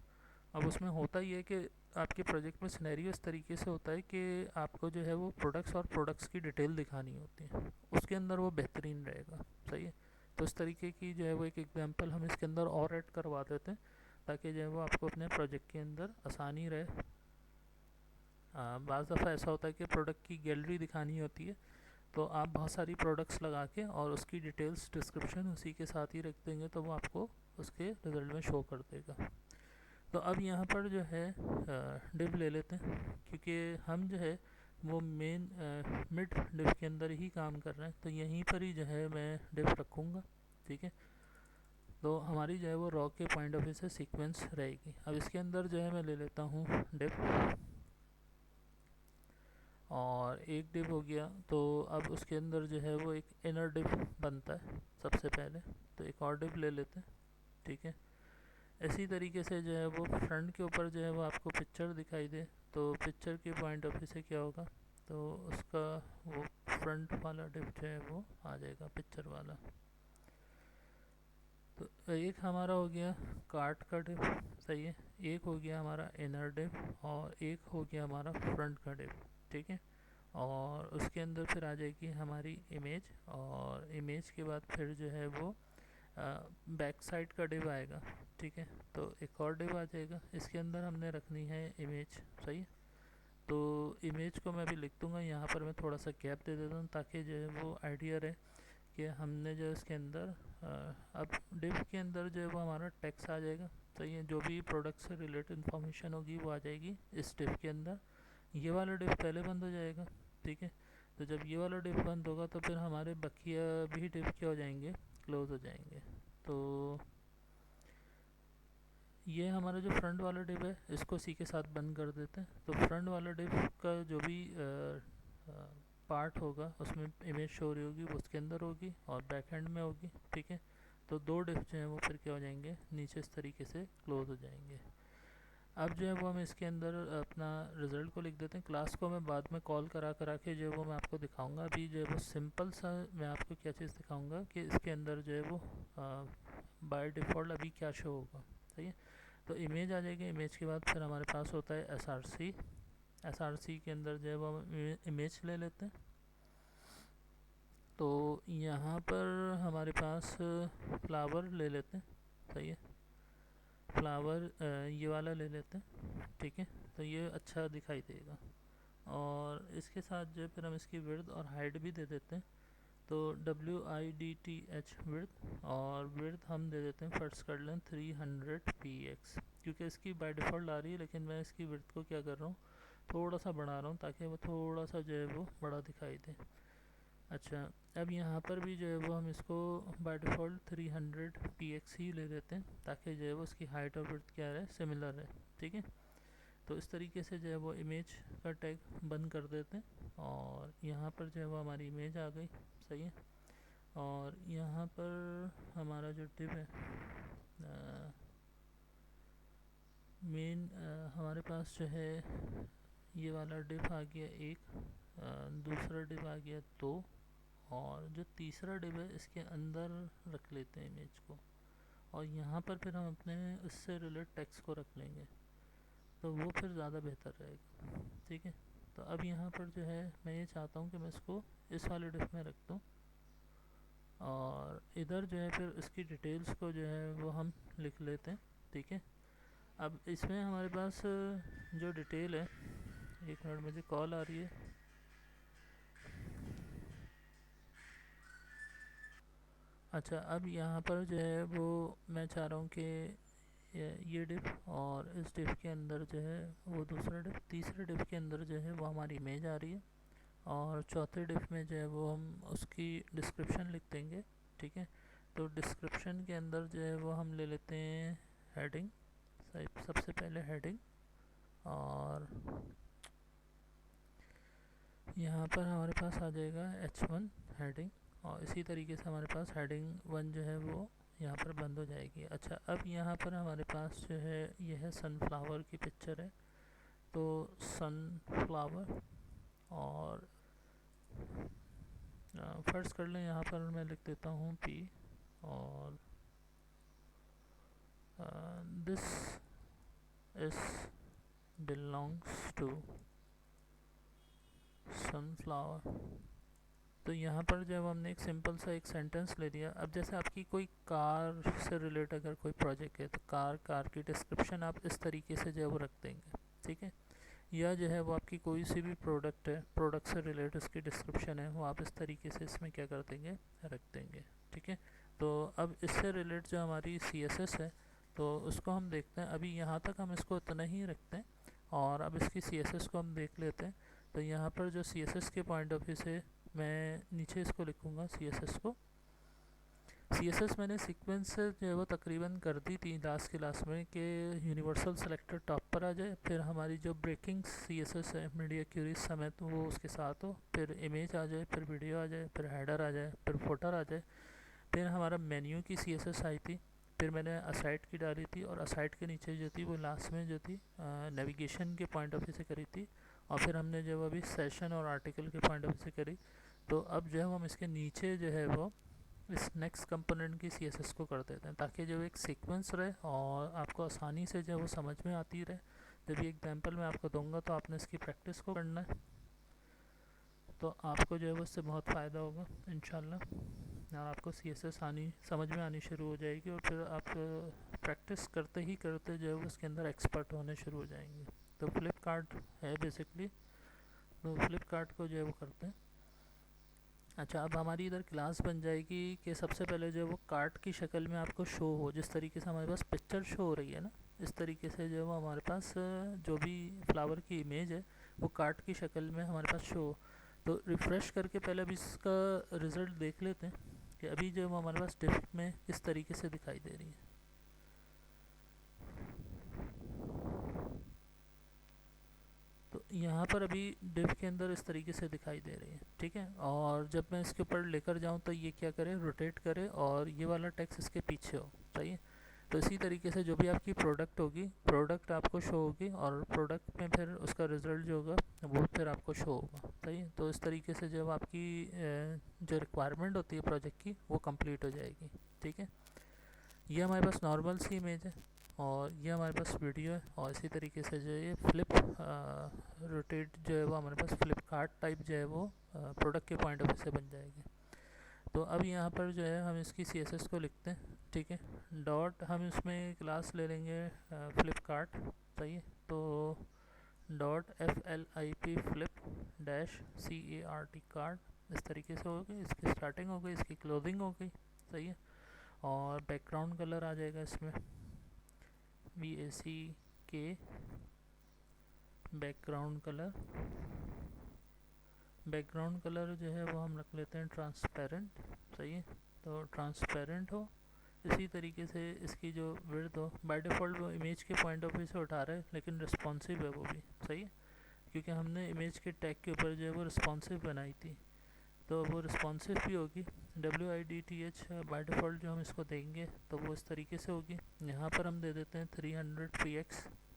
अब उसमें होता ही है कि आपके प्रोजेक्ट में सिनेरियो इस तरीके से होता है कि आपको जो है वो प्रोडक्ट्स और प्रोडक्ट्स की डिटेल दिखानी होती है, उसके अंदर वो बेहतरीन रहेगा। सही है, तो इस तरीके की जो है वो एक एग्जांपल हम इसके अंदर और ऐड करवा देते हैं ताकि जो है वो आपको अपने प्रोजेक्ट के अंदर आसानी रहे। बाज़ दफ़ा ऐसा होता है कि प्रोडक्ट की गैलरी दिखानी होती है तो आप बहुत सारी प्रोडक्ट्स लगा के और उसकी डिटेल्स डिस्क्रिप्शन उसी के साथ ही रख देंगे तो वो आपको उसके रिज़ल्ट में शो कर देगा। तो अब यहाँ पर जो है डिव ले लेते हैं क्योंकि हम जो है वो मेन मिड डिव के अंदर ही काम कर रहे हैं तो यहीं पर ही जो है मैं डिव रखूँगा। ठीक है, तो हमारी जो है वो रॉ के पॉइंट ऑफ व्यू से सीक्वेंस रहेगी। अब इसके अंदर जो है मैं ले लेता हूँ डिव और एक डिव हो गया। तो अब उसके अंदर जो है वो एक इनर डिव बनता है सबसे पहले, तो एक और डिव ले लेते हैं। ठीक है, इसी तरीके से जो है वो फ्रंट के ऊपर जो है वो आपको पिक्चर दिखाई दे तो पिक्चर के पॉइंट ऑफ व्यू से क्या होगा, तो उसका वो फ्रंट वाला डिव जो है वो आ जाएगा पिक्चर वाला। तो एक हमारा हो गया कार्ट का डिव। सही है, एक हो गया हमारा इनर डिव और एक हो गया हमारा फ्रंट का डिव। ठीक है, और उसके अंदर फिर आ जाएगी हमारी इमेज और इमेज के बाद फिर जो है वो बैक साइड का डिव आएगा। ठीक है, तो एक और डिव आ जाएगा, इसके अंदर हमने रखनी है इमेज। सही है, तो इमेज को मैं भी लिख दूंगा, यहाँ पर मैं थोड़ा सा गैप दे देता हूँ ताकि जो है वो आइडिया रहे कि हमने जो इसके अंदर अब डिव के अंदर जो है वो हमारा टेक्स्ट आ जाएगा। सही है, जो भी प्रोडक्ट से रिलेटेड इन्फॉर्मेशन होगी वो आ जाएगी इस डिव के अंदर। ये वाला डिव पहले बंद हो जाएगा। ठीक है, तो जब ये वाला डिव बंद होगा तो फिर हमारे बकिया भी डिव क्या हो जाएंगे, क्लोज हो जाएंगे। तो ये हमारा जो फ्रंट वाला डिव है इसको सी के साथ बंद कर देते हैं। तो फ्रंट वाला डिव का जो भी पार्ट होगा उसमें इमेज शो हो रही होगी वो उसके अंदर होगी और बैक एंड में होगी, ठीक है। तो दो डिफ जो है वो फिर क्या हो जाएंगे, नीचे इस तरीके से क्लोज हो जाएंगे। अब जो है वो हम इसके अंदर अपना रिज़ल्ट को लिख देते हैं। क्लास को मैं बाद में कॉल करा के जो है वो मैं आपको दिखाऊंगा। अभी जो है वो सिंपल सा मैं आपको क्या चीज़ दिखाऊंगा कि इसके अंदर जो है वो बाय डिफ़ॉल्ट अभी क्या शो होगा, सही है। तो इमेज आ जाएगी, इमेज के बाद फिर हमारे पास होता है एसआरसी। एसआरसी के अंदर जो है वो हम इमेज ले लेते हैं। तो यहाँ पर हमारे पास फ्लावर ले लेते हैं, सही है। फ्लावर ये वाला ले लेते हैं, ठीक है। तो ये अच्छा दिखाई देगा और इसके साथ जो है फिर हम इसकी विड्थ और हाइट भी दे देते हैं। तो WIDTH विड्थ और विड्थ हम दे देते हैं, फर्स्ट कर लें 300px, क्योंकि इसकी बाय डिफ़ॉल्ट आ रही है लेकिन मैं इसकी विड्थ को क्या कर रहा हूँ, थोड़ा सा बढ़ा रहा हूँ ताकि वो थोड़ा सा जो है वो बड़ा दिखाई दे। अच्छा, अब यहाँ पर भी जो है वो हम इसको बाय डिफ़ॉल्ट 300px ही ले लेते हैं ताकि जो है वो उसकी हाइट और विड्थ क्या रहे, सिमिलर है, ठीक है। तो इस तरीके से जो है वो इमेज का टैग बंद कर देते हैं और यहाँ पर जो है वो हमारी इमेज आ गई, सही है। और यहाँ पर हमारा जो डिव है मेन हमारे पास जो है ये वाला डिव आ गया एक, दूसरा डिव आ गया दो, और जो तीसरा डिव है इसके अंदर रख लेते हैं इमेज को। और यहाँ पर फिर हम अपने इससे रिलेटेड टेक्स्ट को रख लेंगे, तो वो फिर ज़्यादा बेहतर रहेगा, ठीक है। तो अब यहाँ पर जो है मैं ये चाहता हूँ कि मैं इसको इस वाले डिफ में रख दूँ और इधर जो है फिर इसकी डिटेल्स को जो है वो हम लिख लेते हैं, ठीक है। अब इसमें हमारे पास जो डिटेल है, एक मिनट मुझे कॉल आ रही है। अच्छा, अब यहाँ पर जो है वो मैं चाह रहा हूँ कि ये डिफ और इस डिफ के अंदर जो है वो दूसरा डिफ, तीसरे डिफ के अंदर जो है वो हमारी इमेज आ रही है और चौथे डिफ में जो है वो हम उसकी डिस्क्रिप्शन लिख देंगे, ठीक है। तो डिस्क्रिप्शन के अंदर जो है वो हम ले लेते हैं हेडिंग, सबसे पहले हेडिंग, और यहाँ पर हमारे पास आ जाएगा H1 हेडिंग, और इसी तरीके से हमारे पास हेडिंग 1 जो है वो यहाँ पर बंद हो जाएगी। अच्छा, अब यहाँ पर हमारे पास जो है यह है सनफ्लावर की पिक्चर है, तो सनफ्लावर, और फर्स्ट कर लें, यहाँ पर मैं लिख देता हूँ P, और दिस इस बिलोंग्स टू सनफ्लावर। तो यहाँ पर जब हमने एक सिंपल सा एक सेंटेंस ले लिया। अब जैसे आपकी कोई कार से रिलेट अगर कोई प्रोजेक्ट है तो कार की डिस्क्रिप्शन आप इस तरीके से जो है वो रख देंगे, ठीक है। या जो है वो आपकी कोई सी भी प्रोडक्ट है, प्रोडक्ट से रिलेटेड उसकी डिस्क्रिप्शन है, वो आप इस तरीके से इसमें क्या कर देंगे, रख देंगे, ठीक है। तो अब इससे रिलेटेड जो हमारी CSS है तो उसको हम देखते हैं। अभी यहाँ तक हम इसको इतना ही रखते हैं और अब इसकी CSS को हम देख लेते हैं। तो यहाँ पर जो CSS के पॉइंट ऑफ व्यू से मैं नीचे इसको लिखूँगा CSS को। CSS मैंने सीक्वेंस जो है वो तकरीबन कर दी थी लास्ट क्लास में कि यूनिवर्सल सेलेक्टर टॉप पर आ जाए, फिर हमारी जो ब्रेकिंग CSS है मीडिया क्यूरीज समेत वो उसके साथ हो, फिर इमेज आ जाए, फिर वीडियो आ जाए, फिर हेडर आ जाए, फिर फोटर आ जाए। फिर हमारा मेन्यू की CSS आई थी, फिर मैंने असाइट की डाली थी, और असाइट के नीचे जो थी वो लास्ट में जो थी नेविगेशन के पॉइंट ऑफ व्यू से करी थी, और फिर हमने जो अभी सेशन और आर्टिकल के पॉइंट ऑफ व्यू से करी। तो अब जो है हम इसके नीचे जो है वो इस नेक्स्ट कंपोनेंट की CSS को कर देते हैं ताकि जो एक सीक्वेंस रहे और आपको आसानी से जो है वो समझ में आती रहे। जब ये एग्जांपल मैं आपको दूंगा तो आपने इसकी प्रैक्टिस को करना है, तो आपको जो है वो इससे बहुत फ़ायदा होगा इंशाल्लाह, और आपको CSS समझ में आनी शुरू हो जाएगी, और फिर आप प्रैक्टिस करते ही करते जो है वो उसके अंदर एक्सपर्ट होने शुरू हो जाएंगे। तो फ्लिपकार्ट है बेसिकली, तो फ्लिपकार्ट को जो है वो करते हैं। अच्छा, अब हमारी इधर क्लास बन जाएगी कि सबसे पहले जो है वो कार्ट की शक्ल में आपको शो हो, जिस तरीके से हमारे पास पिक्चर शो हो रही है ना, इस तरीके से जो है वो हमारे पास जो भी फ्लावर की इमेज है वो कार्ट की शक्ल में हमारे पास शो हो। तो रिफ़्रेश करके पहले अभी इसका रिज़ल्ट देख लेते हैं कि अभी जो है वो हमारे पास डिफ में किस तरीके से दिखाई दे रही है। तो यहाँ पर अभी डिव के अंदर इस तरीके से दिखाई दे रही है, ठीक है। और जब मैं इसके ऊपर लेकर जाऊँ तो ये क्या करे, रोटेट करे और ये वाला टेक्स्ट इसके पीछे हो, सही है। तो इसी तरीके से जो भी आपकी प्रोडक्ट होगी, प्रोडक्ट आपको शो होगी और प्रोडक्ट में फिर उसका रिज़ल्ट जो होगा वो फिर आपको शो होगा, सही है। तो इस तरीके से जब आपकी जो रिक्वायरमेंट होती है प्रोजेक्ट की वो कंप्लीट हो जाएगी, ठीक है। ये हमारे पास नॉर्मल सी इमेज है और ये हमारे पास वीडियो है। और इसी तरीके से जो ये फ्लिप रोटेट जो है वो हमारे पास फ्लिपकार्ट टाइप जो है वो प्रोडक्ट के पॉइंट ऑफ व्यू से बन जाएगी। तो अब यहाँ पर जो है हम इसकी CSS को लिखते हैं, ठीक है। डॉट हम इसमें क्लास ले लेंगे फ्लिपकार्ट, सही है। तो dot FLIP flip dash CART card, इस तरीके से हो गई, इसकी स्टार्टिंग हो गई, इसकी क्लोजिंग हो गई, सही है। और बैकग्राउंड कलर आ जाएगा इसमें BACK background colour. Background colour जो है वो हम रख लेते हैं ट्रांसपेरेंट, सही है। तो ट्रांसपेरेंट हो, इसी तरीके से इसकी जो विड्थ हो, बाय डिफ़ॉल्ट वो इमेज के पॉइंट ऑफ व्यू से उठा रहा है लेकिन रिस्पॉन्सिव है वो भी, सही है। क्योंकि हमने इमेज के टैग के ऊपर जो है वो रिस्पॉन्सिव बनाई थी, तो वो रिस्पॉन्सिव भी होगी। WIDTH बाय डिफ़ॉल्ट जो हम इसको देंगे तो वो इस तरीके से होगी। यहाँ पर हम दे देते हैं 300px,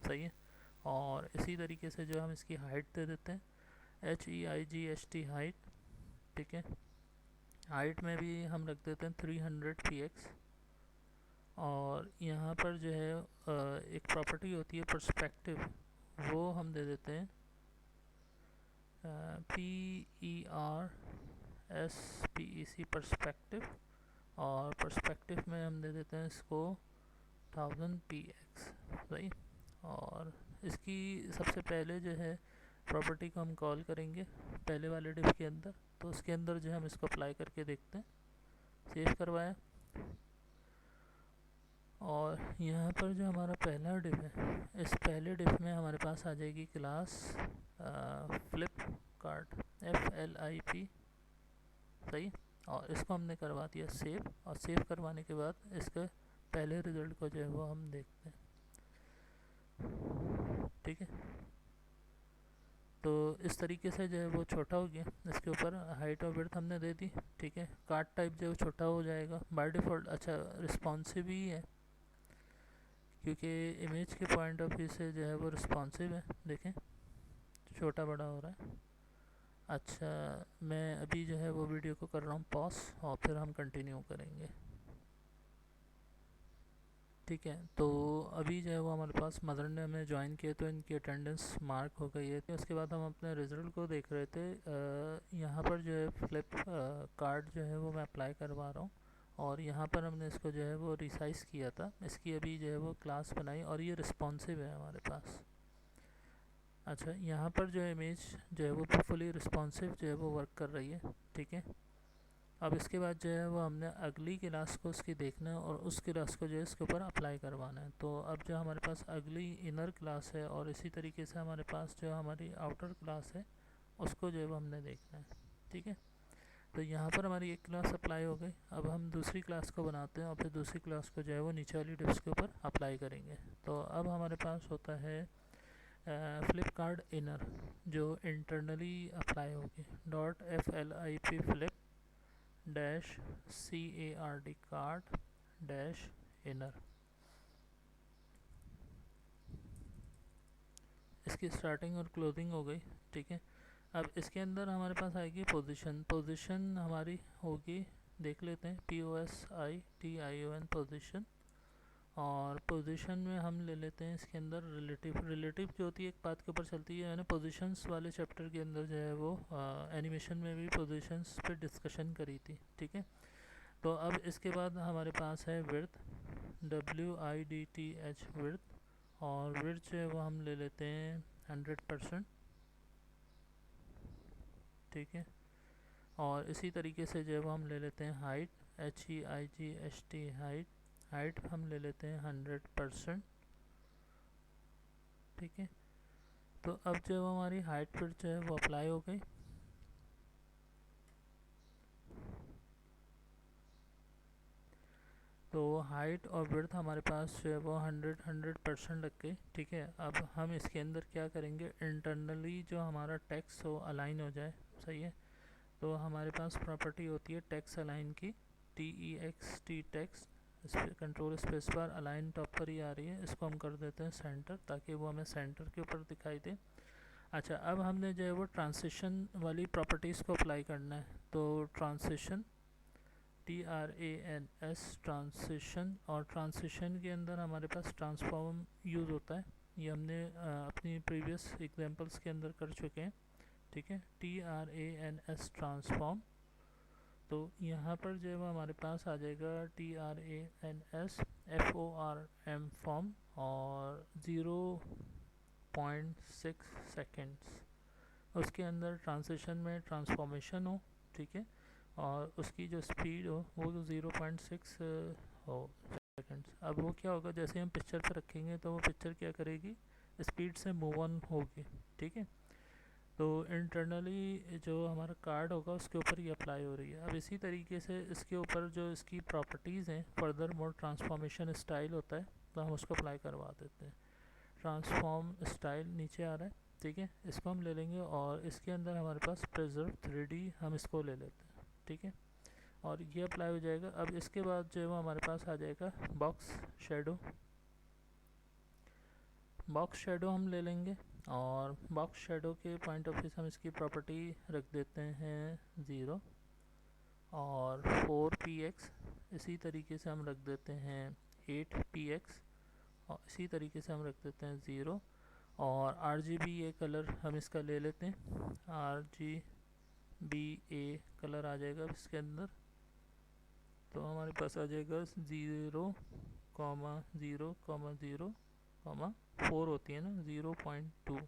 सही है। और इसी तरीके से जो हम इसकी हाइट दे देते हैं HEIGHT हाइट, ठीक है। हाइट में भी हम रख देते हैं 300px। और यहाँ पर जो है एक प्रॉपर्टी होती है पर्सपेक्टिव, वो हम दे देते हैं PERSPEC पर्सपेक्टिव। और पर्सपेक्टिव में हम दे देते हैं इसको 1000px, सही। और इसकी सबसे पहले जो है प्रॉपर्टी को हम कॉल करेंगे पहले वाले डिव के अंदर, तो उसके अंदर जो है हम इसको अप्लाई करके देखते हैं। सेव करवाया और यहाँ पर जो हमारा पहला डिव है, इस पहले डिव में हमारे पास आ जाएगी क्लास फ्लिपकार्ट FLIP, सही। और इसको हमने करवा दिया सेव। और सेव करवाने के बाद इसके पहले रिज़ल्ट को जो है वो हम देखते हैं, ठीक है। तो इस तरीके से जो है वो छोटा हो गया, इसके ऊपर हाइट और विड्थ हमने दे दी, ठीक है। कार्ड टाइप जो है छोटा हो जाएगा बाय डिफ़ॉल्ट। अच्छा, रिस्पॉन्सिव ही है क्योंकि इमेज के पॉइंट ऑफ व्यू से जो है वो रिस्पॉन्सिव है, देखें छोटा बड़ा हो रहा है। अच्छा, मैं अभी जो है वो वीडियो को कर रहा हूँ पॉज और फिर हम कंटिन्यू करेंगे, ठीक है। तो अभी जो है वो हमारे पास मदर ने हमें ज्वाइन किया तो इनकी अटेंडेंस मार्क हो गई है। उसके बाद हम अपने रिज़ल्ट को देख रहे थे। यहाँ पर जो है फ्लिप कार्ड जो है वो मैं अप्लाई करवा रहा हूँ और यहाँ पर हमने इसको जो है वो रिसाइज़ किया था। इसकी अभी जो है वो क्लास बनाई और ये रिस्पॉन्सिव है हमारे पास। अच्छा, यहाँ पर जो इमेज जो है वो फुली रिस्पॉन्सिव जो है वो वर्क कर रही है, ठीक है। अब इसके बाद जो है वो हमने अगली क्लास को उसकी देखना है और उस क्लास को जो है इसके ऊपर अप्लाई करवाना है। तो अब जो हमारे पास अगली इनर क्लास है और इसी तरीके से हमारे पास जो हमारी आउटर क्लास है उसको जो है वो हमने देखना है, ठीक है। तो यहाँ पर हमारी एक क्लास अप्लाई हो गई। अब हम दूसरी क्लास को बनाते हैं और फिर दूसरी क्लास को जो है वो नीचे वाली डिव्स के ऊपर अप्लाई करेंगे। तो अब हमारे पास होता है फ्लिपकार्ट इनर जो इंटरनली अप्लाई होगी। Dot FLIP flip dash CART card dash inner. इसकी स्टार्टिंग और क्लोजिंग हो गई, ठीक है। अब इसके अंदर हमारे पास आएगी पोजीशन। पोजीशन हमारी होगी, देख लेते हैं, POSITION पोजीशन। और पोजीशन में हम ले लेते हैं इसके अंदर रिलेटिव। रिलेटिव जो होती है एक बात के ऊपर चलती है, मैंने पोजीशंस वाले चैप्टर के अंदर जो है वो एनिमेशन में भी पोजीशंस पे डिस्कशन करी थी, ठीक है। तो अब इसके बाद हमारे पास है विड्थ, WIDTH विड्थ। और विड्थ जो है वो हम ले लेते हैं 100%, ठीक है। और इसी तरीके से जो है वो हम ले लेते हैं हाइट, HEIGHT हाइट। हाइट हम ले लेते हैं 100%, ठीक है। तो अब जो है वो हमारी हाइट फिर जो है वो अप्लाई हो गई। तो तो हाइट और विड्थ हमारे पास जो है वो 100% रख के, ठीक है। अब हम इसके अंदर क्या करेंगे, इंटरनली जो हमारा टेक्स्ट हो अलाइन हो जाए, सही है। तो हमारे पास प्रॉपर्टी होती है टेक्स्ट अलाइन की, TEXT टेक्स्ट, इस पर control space bar, align top पर ही आ रही है, इसको हम कर देते हैं सेंटर ताकि वो हमें सेंटर के ऊपर दिखाई दे। अच्छा, अब हमने जो है वो ट्रांसिशन वाली प्रॉपर्टीज़ को अप्लाई करना है। तो ट्रांसिशन, TRANS, ट्रांसिशन, और ट्रांसिशन के अंदर हमारे पास ट्रांसफॉर्म यूज़ होता है। ये हमने अपनी प्रीवियस एग्जांपल्स के अंदर कर चुके हैं, ठीक है। TRANS ट्रांसफॉर्म, तो यहाँ पर जो है वो हमारे पास आ जाएगा TRANS FORM फॉर्म और 0.6 सेकेंड्स। उसके अंदर ट्रांसिशन में ट्रांसफॉर्मेशन हो, ठीक है, और उसकी जो स्पीड हो वो 0.6 हो सेकेंड्स। अब वो क्या होगा, जैसे हम पिक्चर पर रखेंगे तो वो पिक्चर क्या करेगी, स्पीड से मूव ऑन होगी, ठीक है। तो इंटरनली जो हमारा कार्ड होगा उसके ऊपर ये अप्लाई हो रही है। अब इसी तरीके से इसके ऊपर जो इसकी प्रॉपर्टीज़ हैं, फर्दर मोर ट्रांसफॉर्मेशन स्टाइल होता है, तो हम उसको अप्लाई करवा देते हैं। ट्रांसफॉर्म स्टाइल नीचे आ रहा है, ठीक है, इसको हम ले लेंगे और इसके अंदर हमारे पास प्रिजर्व 3D हम इसको ले लेते हैं, ठीक है, और ये अप्लाई हो जाएगा। अब इसके बाद जो है वो हमारे पास आ जाएगा बॉक्स शेडो। बॉक्स शेडो हम ले लेंगे और बॉक्स शेडो के पॉइंट ऑफ व्यू से हम इसकी प्रॉपर्टी रख देते हैं 0 और 4px, इसी तरीके से हम रख देते हैं 8px, और इसी तरीके से हम रख देते हैं 0, और RGB ये कलर हम इसका ले लेते हैं, RGBA कलर आ जाएगा इसके अंदर। तो हमारे पास आ जाएगा 0,0,0,4 होती है ना, 0.2,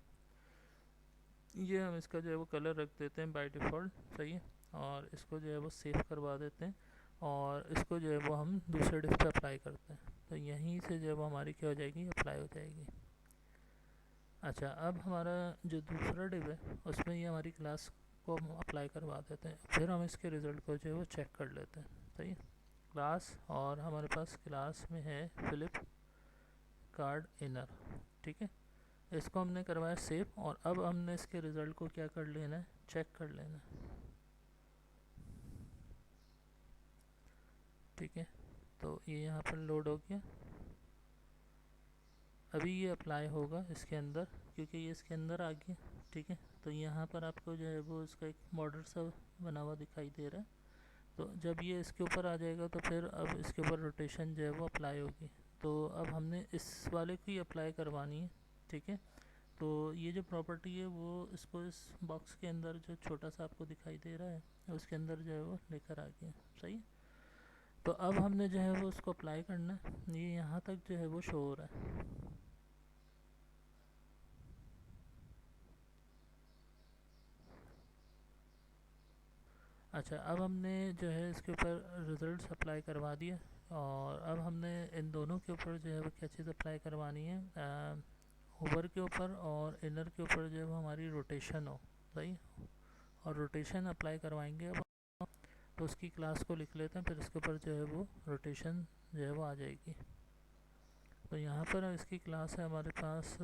ये हम इसका जो है वो कलर रख देते हैं बाय डिफ़ॉल्ट, सही है। और इसको जो है वो सेव करवा देते हैं और इसको जो है वो हम दूसरे डिव पे अप्लाई करते हैं। तो यहीं से जो है वो हमारी क्या हो जाएगी, अप्लाई हो जाएगी। अच्छा, अब हमारा जो दूसरा डिव है उसमें ये हमारी क्लास को हम अप्लाई करवा देते हैं, फिर हम इसके रिज़ल्ट को जो है वो चेक कर लेते हैं, सही है। क्लास, और हमारे पास क्लास में है फ्लिप कार्ड इनर, ठीक है, इसको हमने करवाया सेव, और अब हमने इसके रिज़ल्ट को क्या कर लेना है, चेक कर लेना है, ठीक है। तो ये यहाँ पर लोड हो गया, अभी ये अप्लाई होगा इसके अंदर क्योंकि ये इसके अंदर आ गया, ठीक है। तो यहाँ पर आपको जो है वो इसका एक बॉर्डर सा बना हुआ दिखाई दे रहा है। तो जब ये इसके ऊपर आ जाएगा तो फिर अब इसके ऊपर रोटेशन जो है वो अप्लाई होगी। तो अब हमने इस वाले को ही अप्लाई करवानी है, ठीक है। तो ये जो प्रॉपर्टी है वो इसको इस बॉक्स के अंदर जो छोटा सा आपको दिखाई दे रहा है उसके अंदर जो है वो लेकर आ गया, सही है। तो अब हमने जो है वो उसको अप्लाई करना है, ये यहाँ तक जो है वो शो हो रहा है। अच्छा, अब हमने जो है इसके ऊपर रिजल्ट्स अप्लाई करवा दिया, और अब हमने इन दोनों के ऊपर जो है वो क्या चीज़ अप्लाई करवानी है, होवर के ऊपर और इनर के ऊपर जो है वो हमारी रोटेशन हो, सही, और रोटेशन अप्लाई करवाएंगे। अब तो उसकी क्लास को लिख लेते हैं, फिर उसके ऊपर जो है वो रोटेशन जो है वो आ जाएगी। तो यहाँ पर इसकी क्लास है हमारे पास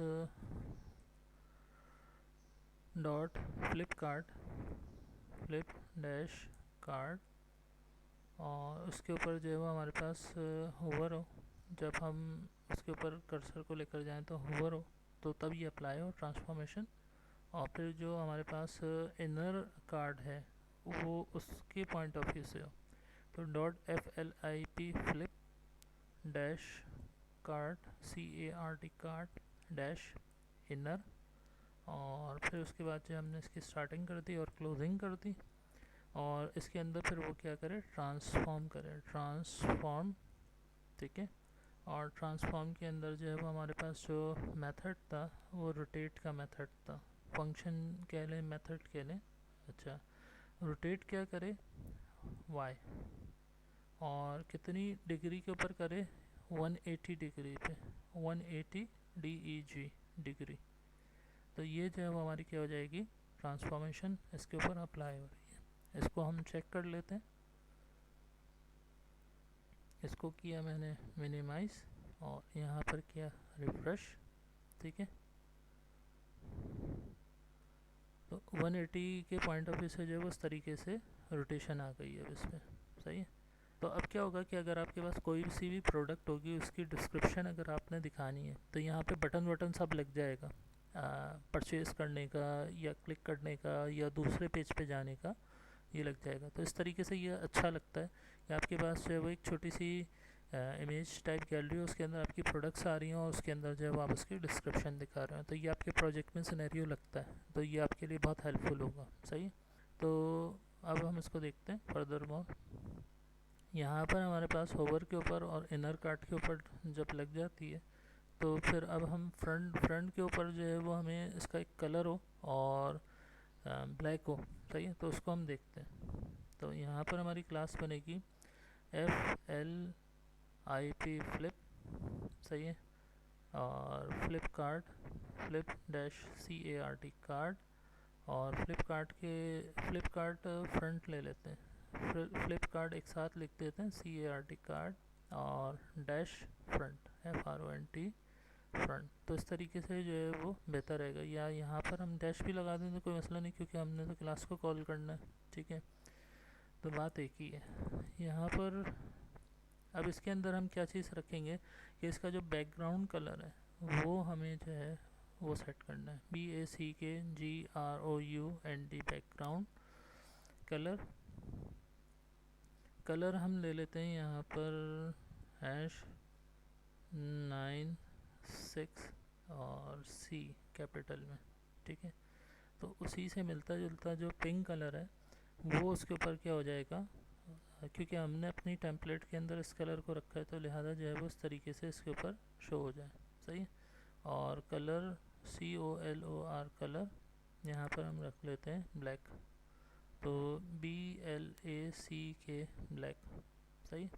डॉट फ्लिप डैश कार्ड, और उसके ऊपर जो है वो हमारे पास होवर हो, जब हम उसके ऊपर कर्सर को लेकर जाएं तो होवर हो, तो तब ये अप्लाई हो ट्रांसफॉर्मेशन। और फिर जो हमारे पास इनर कार्ड है वो उसके पॉइंट ऑफ व्यू से हो, तो .flip flip dash card CARD card dash inner, और फिर उसके बाद जो हमने इसकी स्टार्टिंग कर दी और क्लोजिंग कर दी, और इसके अंदर फिर वो क्या करे, ट्रांसफॉर्म करे, ट्रांसफॉर्म, ठीक है। और ट्रांसफॉर्म के अंदर जो है वो हमारे पास जो मेथड था वो रोटेट का मेथड था, फंक्शन कह लें, मेथड कह लें। अच्छा, रोटेट क्या करे, y, और कितनी डिग्री के ऊपर करे, 180 डिग्री पे, 180 DEG डिग्री। तो ये जो है वो हमारी क्या हो जाएगी, ट्रांसफॉर्मेशन इसके ऊपर अप्लाई हो रही है। इसको हम चेक कर लेते हैं। इसको किया मैंने मिनिमाइज़ और यहाँ पर किया रिफ्रेश, ठीक है। तो 180 के पॉइंट ऑफ व्यू से जो है उस तरीके से रोटेशन आ गई है अब इसमें, सही है। तो अब क्या होगा कि अगर आपके पास कोई सी भी प्रोडक्ट होगी, उसकी डिस्क्रिप्शन अगर आपने दिखानी है तो यहाँ पे बटन सब लग जाएगा, परचेज़ करने का या क्लिक करने का या दूसरे पेज पे जाने का, ये लग जाएगा। तो इस तरीके से ये अच्छा लगता है कि आपके पास जो है वो एक छोटी सी इमेज टाइप गैलरी है, उसके अंदर आपकी प्रोडक्ट्स आ रही हैं और उसके अंदर जो है वो आप उसकी डिस्क्रिप्शन दिखा रहे हैं। तो ये आपके प्रोजेक्ट में सिनेरियो लगता है, तो ये आपके लिए बहुत हेल्पफुल होगा, सही है। तो अब हम इसको देखते हैं फर्दर मोर। यहाँ पर हमारे पास होवर के ऊपर और इनर कार्ट के ऊपर जब लग जाती है तो फिर अब हम फ्रंट के ऊपर जो है वो हमें इसका एक कलर हो और ब्लैक हो, सही है। तो उसको हम देखते हैं। तो यहाँ पर हमारी क्लास बनेगी FLIP फ्लिप, सही है, और फ्लिपकार्ट FLIP-CART कार्ड, और फ्लिपकार्ट फ्रंट ले लेते हैं, फ्लिपकार्ट एक साथ लिख देते हैं CART कार्ड और डैश फ्रंट FRONT फ्रंट। तो इस तरीके से जो है वो बेहतर रहेगा, या यहाँ पर हम डैश भी लगा दें तो कोई मसला नहीं, क्योंकि हमने तो क्लास को कॉल करना है, ठीक है। तो बात एक ही है यहाँ पर। अब इसके अंदर हम क्या चीज़ रखेंगे कि इसका जो बैकग्राउंड कलर है वो हमें जो है वो सेट करना है, BACKGROUND बैकग्राउंड कलर हम ले लेते हैं यहाँ पर #96 और C कैपिटल में, ठीक है। तो उसी से मिलता जुलता जो पिंक कलर है वो उसके ऊपर क्या हो जाएगा, क्योंकि हमने अपनी टेम्पलेट के अंदर इस कलर को रखा है तो लिहाजा जो है वो इस तरीके से इसके ऊपर शो हो जाए, सही है। और कलर COLOR कलर यहाँ पर हम रख लेते हैं ब्लैक, तो BLACK ब्लैक, सही।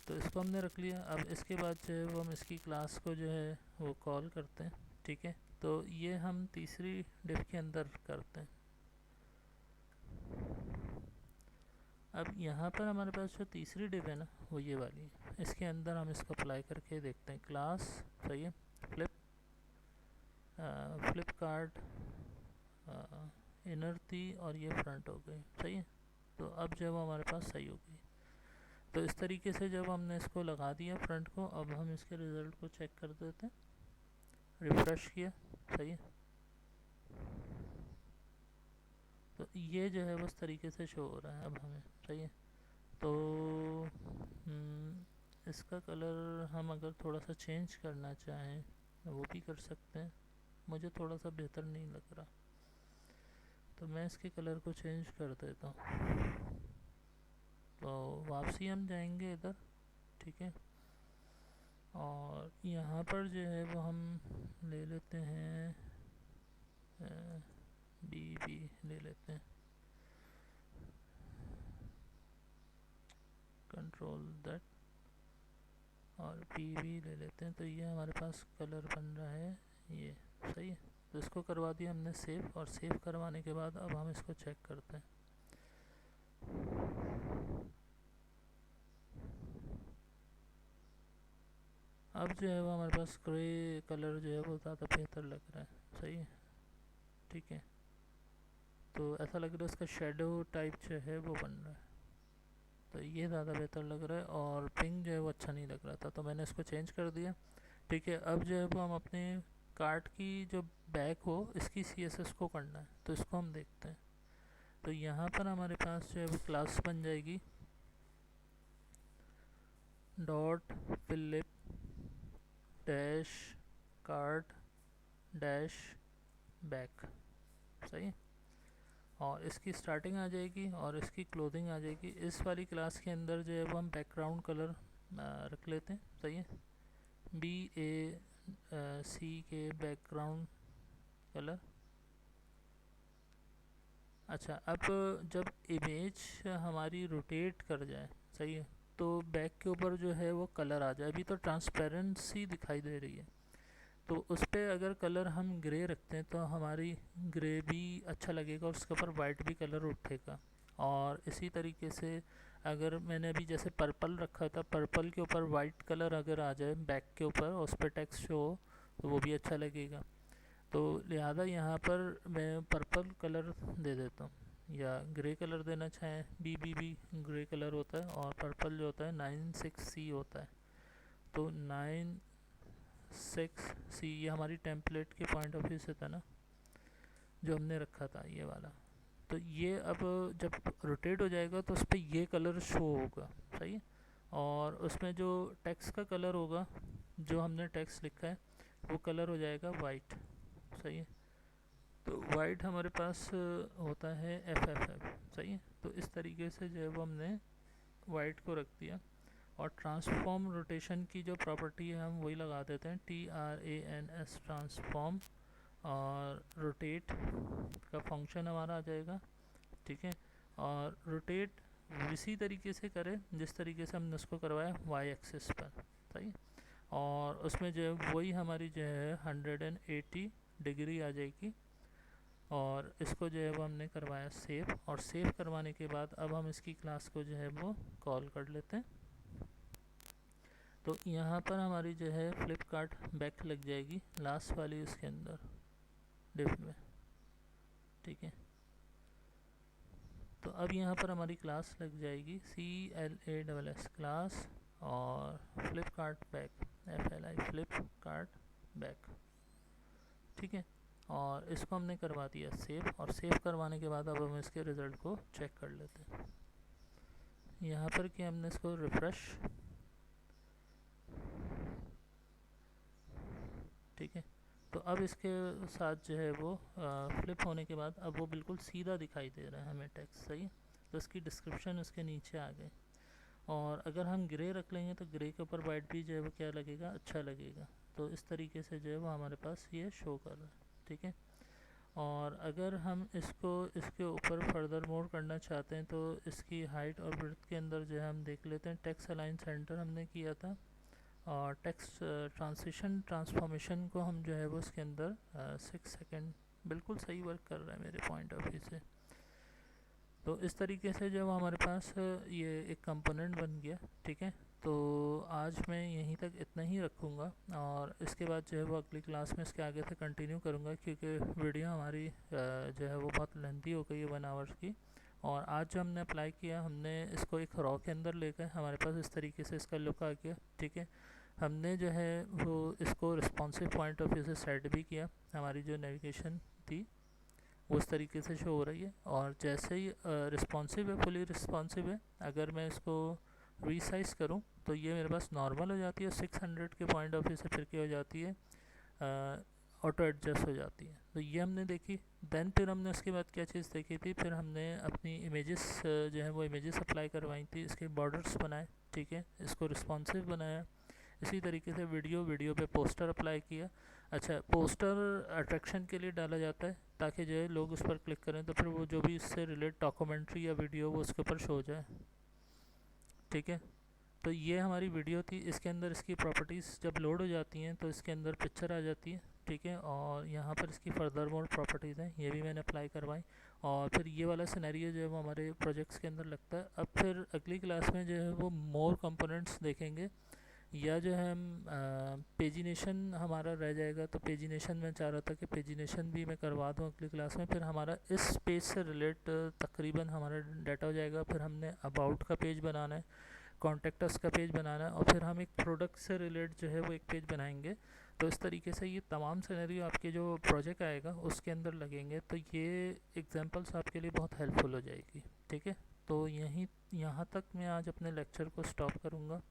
तो इसको हमने रख लिया। अब इसके बाद जो है वो हम इसकी क्लास को जो है वो कॉल करते हैं, ठीक है। तो ये हम तीसरी डिव के अंदर करते हैं। अब यहाँ पर हमारे पास जो तीसरी डिव है ना वो ये वाली है, इसके अंदर हम इसको अप्लाई करके देखते हैं। क्लास, सही है, फ्लिपकार्ट इनर थी और ये फ्रंट हो गई, सही है। तो अब जब हमारे पास सही हो गई, तो इस तरीके से जब हमने इसको लगा दिया फ्रंट को, अब हम इसके रिज़ल्ट को चेक कर देते हैं। रिफ़्रेश किया, सही है। तो ये जो है उस तरीके से शो हो रहा है अब हमें, सही है। तो इसका कलर हम अगर थोड़ा सा चेंज करना चाहें वो भी कर सकते हैं, मुझे थोड़ा सा बेहतर नहीं लग रहा, तो मैं इसके कलर को चेंज कर देता हूँ। तो वापसी हम जाएंगे इधर, ठीक है, और यहाँ पर जो है वो हम ले लेते हैं BB ले लेते हैं, कंट्रोल दैट, और PB ले लेते हैं। तो ये हमारे पास कलर बन रहा है ये, सही है। तो इसको करवा दिया हमने सेव, और सेव करवाने के बाद अब हम इसको चेक करते हैं। अब जो है वो हमारे पास ग्रे कलर जो है वो ज़्यादा बेहतर लग रहा है, सही है, ठीक है। तो ऐसा लग रहा है उसका शेडो टाइप जो है वो बन रहा है, तो ये ज़्यादा बेहतर लग रहा है। और पिंक जो है वो अच्छा नहीं लग रहा था, तो मैंने इसको चेंज कर दिया, ठीक है। अब जो है वो हम अपने कार्ट की जो बैक हो इसकी CSS को करना है, तो इसको हम देखते हैं। तो यहाँ पर हमारे पास जो है वो क्लास बन जाएगी .philip dash cart dash back, सही है। और इसकी स्टार्टिंग आ जाएगी और इसकी क्लोजिंग आ जाएगी। इस वाली क्लास के अंदर जो है वो हम बैकग्राउंड कलर रख लेते हैं, सही है, BAC के बैकग्राउंड कलर। अच्छा, अब जब इमेज हमारी रोटेट कर जाए, सही है, तो बैक के ऊपर जो है वो कलर आ जाए। अभी तो ट्रांसपेरेंसी दिखाई दे रही है, तो उस पर अगर कलर हम ग्रे रखते हैं तो हमारी ग्रे भी अच्छा लगेगा और उसके ऊपर वाइट भी कलर उठेगा। और इसी तरीके से अगर मैंने अभी जैसे पर्पल रखा था, पर्पल के ऊपर वाइट कलर अगर आ जाए बैक के ऊपर और उस पर टेक्स्ट शो हो तो वो भी अच्छा लगेगा। तो लिहाजा यहाँ पर मैं पर्पल कलर दे देता हूँ, या ग्रे कलर देना चाहें, बी ग्रे कलर होता है और पर्पल जो होता है 96C होता है। तो 96C ये हमारी टेम्पलेट के पॉइंट ऑफ व्यू से था ना जो हमने रखा था ये वाला। तो ये अब जब रोटेट हो जाएगा तो उस पर ये कलर शो होगा, सही है। और उसमें जो टेक्स्ट का कलर होगा, जो हमने टेक्स्ट लिखा है वो कलर हो जाएगा वाइट, सही है। तो वाइट हमारे पास होता है FFF, सही है। तो इस तरीके से जो है वो हमने वाइट को रख दिया। और ट्रांसफॉर्म रोटेशन की जो प्रॉपर्टी है हम वही लगा देते हैं, TRANS ट्रांसफॉर्म, और रोटेट का फंक्शन हमारा आ जाएगा, ठीक है। और रोटेट इसी तरीके से करें जिस तरीके से हमने उसको करवाया y एक्सिस पर, सही। और उसमें जो है वही हमारी जो है 180 डिग्री आ जाएगी। और इसको जो है वो हमने करवाया सेव, और सेव करवाने के बाद अब हम इसकी क्लास को जो है वो कॉल कर लेते हैं। तो यहाँ पर हमारी जो है फ्लिपकार्ट बैक लग जाएगी लास्ट वाली उसके अंदर डिफ में, ठीक है। तो अब यहाँ पर हमारी क्लास लग जाएगी CLASS क्लास और Flipkart back FLI Flipkart back, ठीक है। और इसको हमने करवा दिया सेव, और सेव करवाने के बाद अब हम इसके रिज़ल्ट को चेक कर लेते हैं। यहाँ पर कि हमने इसको रिफ़्रेश, ठीक है। तो अब इसके साथ जो है वो फ्लिप होने के बाद अब वो बिल्कुल सीधा दिखाई दे रहा है हमें टेक्स्ट, सही है। तो इसकी डिस्क्रिप्शन उसके नीचे आ गई। और अगर हम ग्रे रख लेंगे तो ग्रे के ऊपर वाइट भी जो है वो क्या लगेगा, अच्छा लगेगा। तो इस तरीके से जो है वो हमारे पास ये शो कर रहा है, ठीक है। और अगर हम इसको इसके ऊपर फर्दर मोर करना चाहते हैं तो इसकी हाइट और ब्रेड्थ के अंदर जो है हम देख लेते हैं, टेक्स्ट अलाइन सेंटर हमने किया था, और टेक्स्ट ट्रांसिशन ट्रांसफॉर्मेशन को हम जो है वो इसके अंदर 6 सेकेंड, बिल्कुल सही वर्क कर रहा है मेरे पॉइंट ऑफ व्यू से। तो इस तरीके से जो हमारे पास ये एक कंपोनेंट बन गया, ठीक है। तो आज मैं यहीं तक इतना ही रखूँगा, और इसके बाद जो है वो अगली क्लास में इसके आगे से कंटिन्यू करूँगा, क्योंकि वीडियो हमारी जो है वो बहुत लेंथी हो गई है 1 आवर्स की। और आज जो हमने अप्लाई किया, हमने इसको एक रॉ के अंदर लेकर हमारे पास इस तरीके से इसका लुक आ गया, ठीक है। हमने जो है वो इसको रिस्पॉन्सिव पॉइंट ऑफ व्यू से सेट भी किया, हमारी जो नेविगेशन थी वो इस तरीके से शो हो रही है। और जैसे ही रिस्पॉन्सिव है, फुली रिस्पॉन्सिव है, अगर मैं इसको रीसाइज़ करूं तो ये मेरे पास नॉर्मल हो जाती है, 600 के पॉइंट ऑफ व्यू से फिर क्या हो जाती है, ऑटो एडजस्ट हो जाती है। तो ये हमने देखी। देन फिर हमने उसके बाद क्या चीज़ देखी थी, फिर हमने अपनी इमेजेस जो है वो इमेजेस अप्लाई करवाई थी, इसके बॉर्डर्स बनाए, ठीक है, इसको रिस्पॉन्सिव बनाया। इसी तरीके से वीडियो पे पोस्टर अप्लाई किया। अच्छा, पोस्टर अट्रैक्शन के लिए डाला जाता है ताकि जो है लोग उस पर क्लिक करें तो फिर वो जो भी इससे रिलेट डॉक्यूमेंट्री या वीडियो वो उसके ऊपर शो हो जाए, ठीक है। तो ये हमारी वीडियो थी, इसके अंदर इसकी प्रॉपर्टीज़ जब लोड हो जाती हैं तो इसके अंदर पिक्चर आ जाती है, ठीक है। और यहाँ पर इसकी फर्दर मोर प्रॉपर्टीज़ हैं, ये भी मैंने अप्लाई करवाई। और फिर ये वाला सिनेरियो जो है वो हमारे प्रोजेक्ट्स के अंदर लगता है। अब फिर अगली क्लास में जो है वो मोर कंपोनेंट्स देखेंगे, या जो है हम पेजिनेशन हमारा रह जाएगा। तो पेजिनेशन में चाह रहा था कि पेजिनेशन भी मैं करवा दूँ अगली क्लास में। फिर हमारा इस पेज से रिलेट तकरीबन हमारा डाटा हो जाएगा। फिर हमने अबाउट का पेज बनाना है, कॉन्टेक्टस का पेज बनाना है, और फिर हम एक प्रोडक्ट से रिलेट जो है वो एक पेज बनाएंगे। तो इस तरीके से ये तमाम सिनेरियो आपके जो प्रोजेक्ट आएगा उसके अंदर लगेंगे। तो ये एग्जांपल्स आपके लिए बहुत हेल्पफुल हो जाएगी, ठीक है। तो यहाँ तक मैं आज अपने लेक्चर को स्टॉप करूँगा।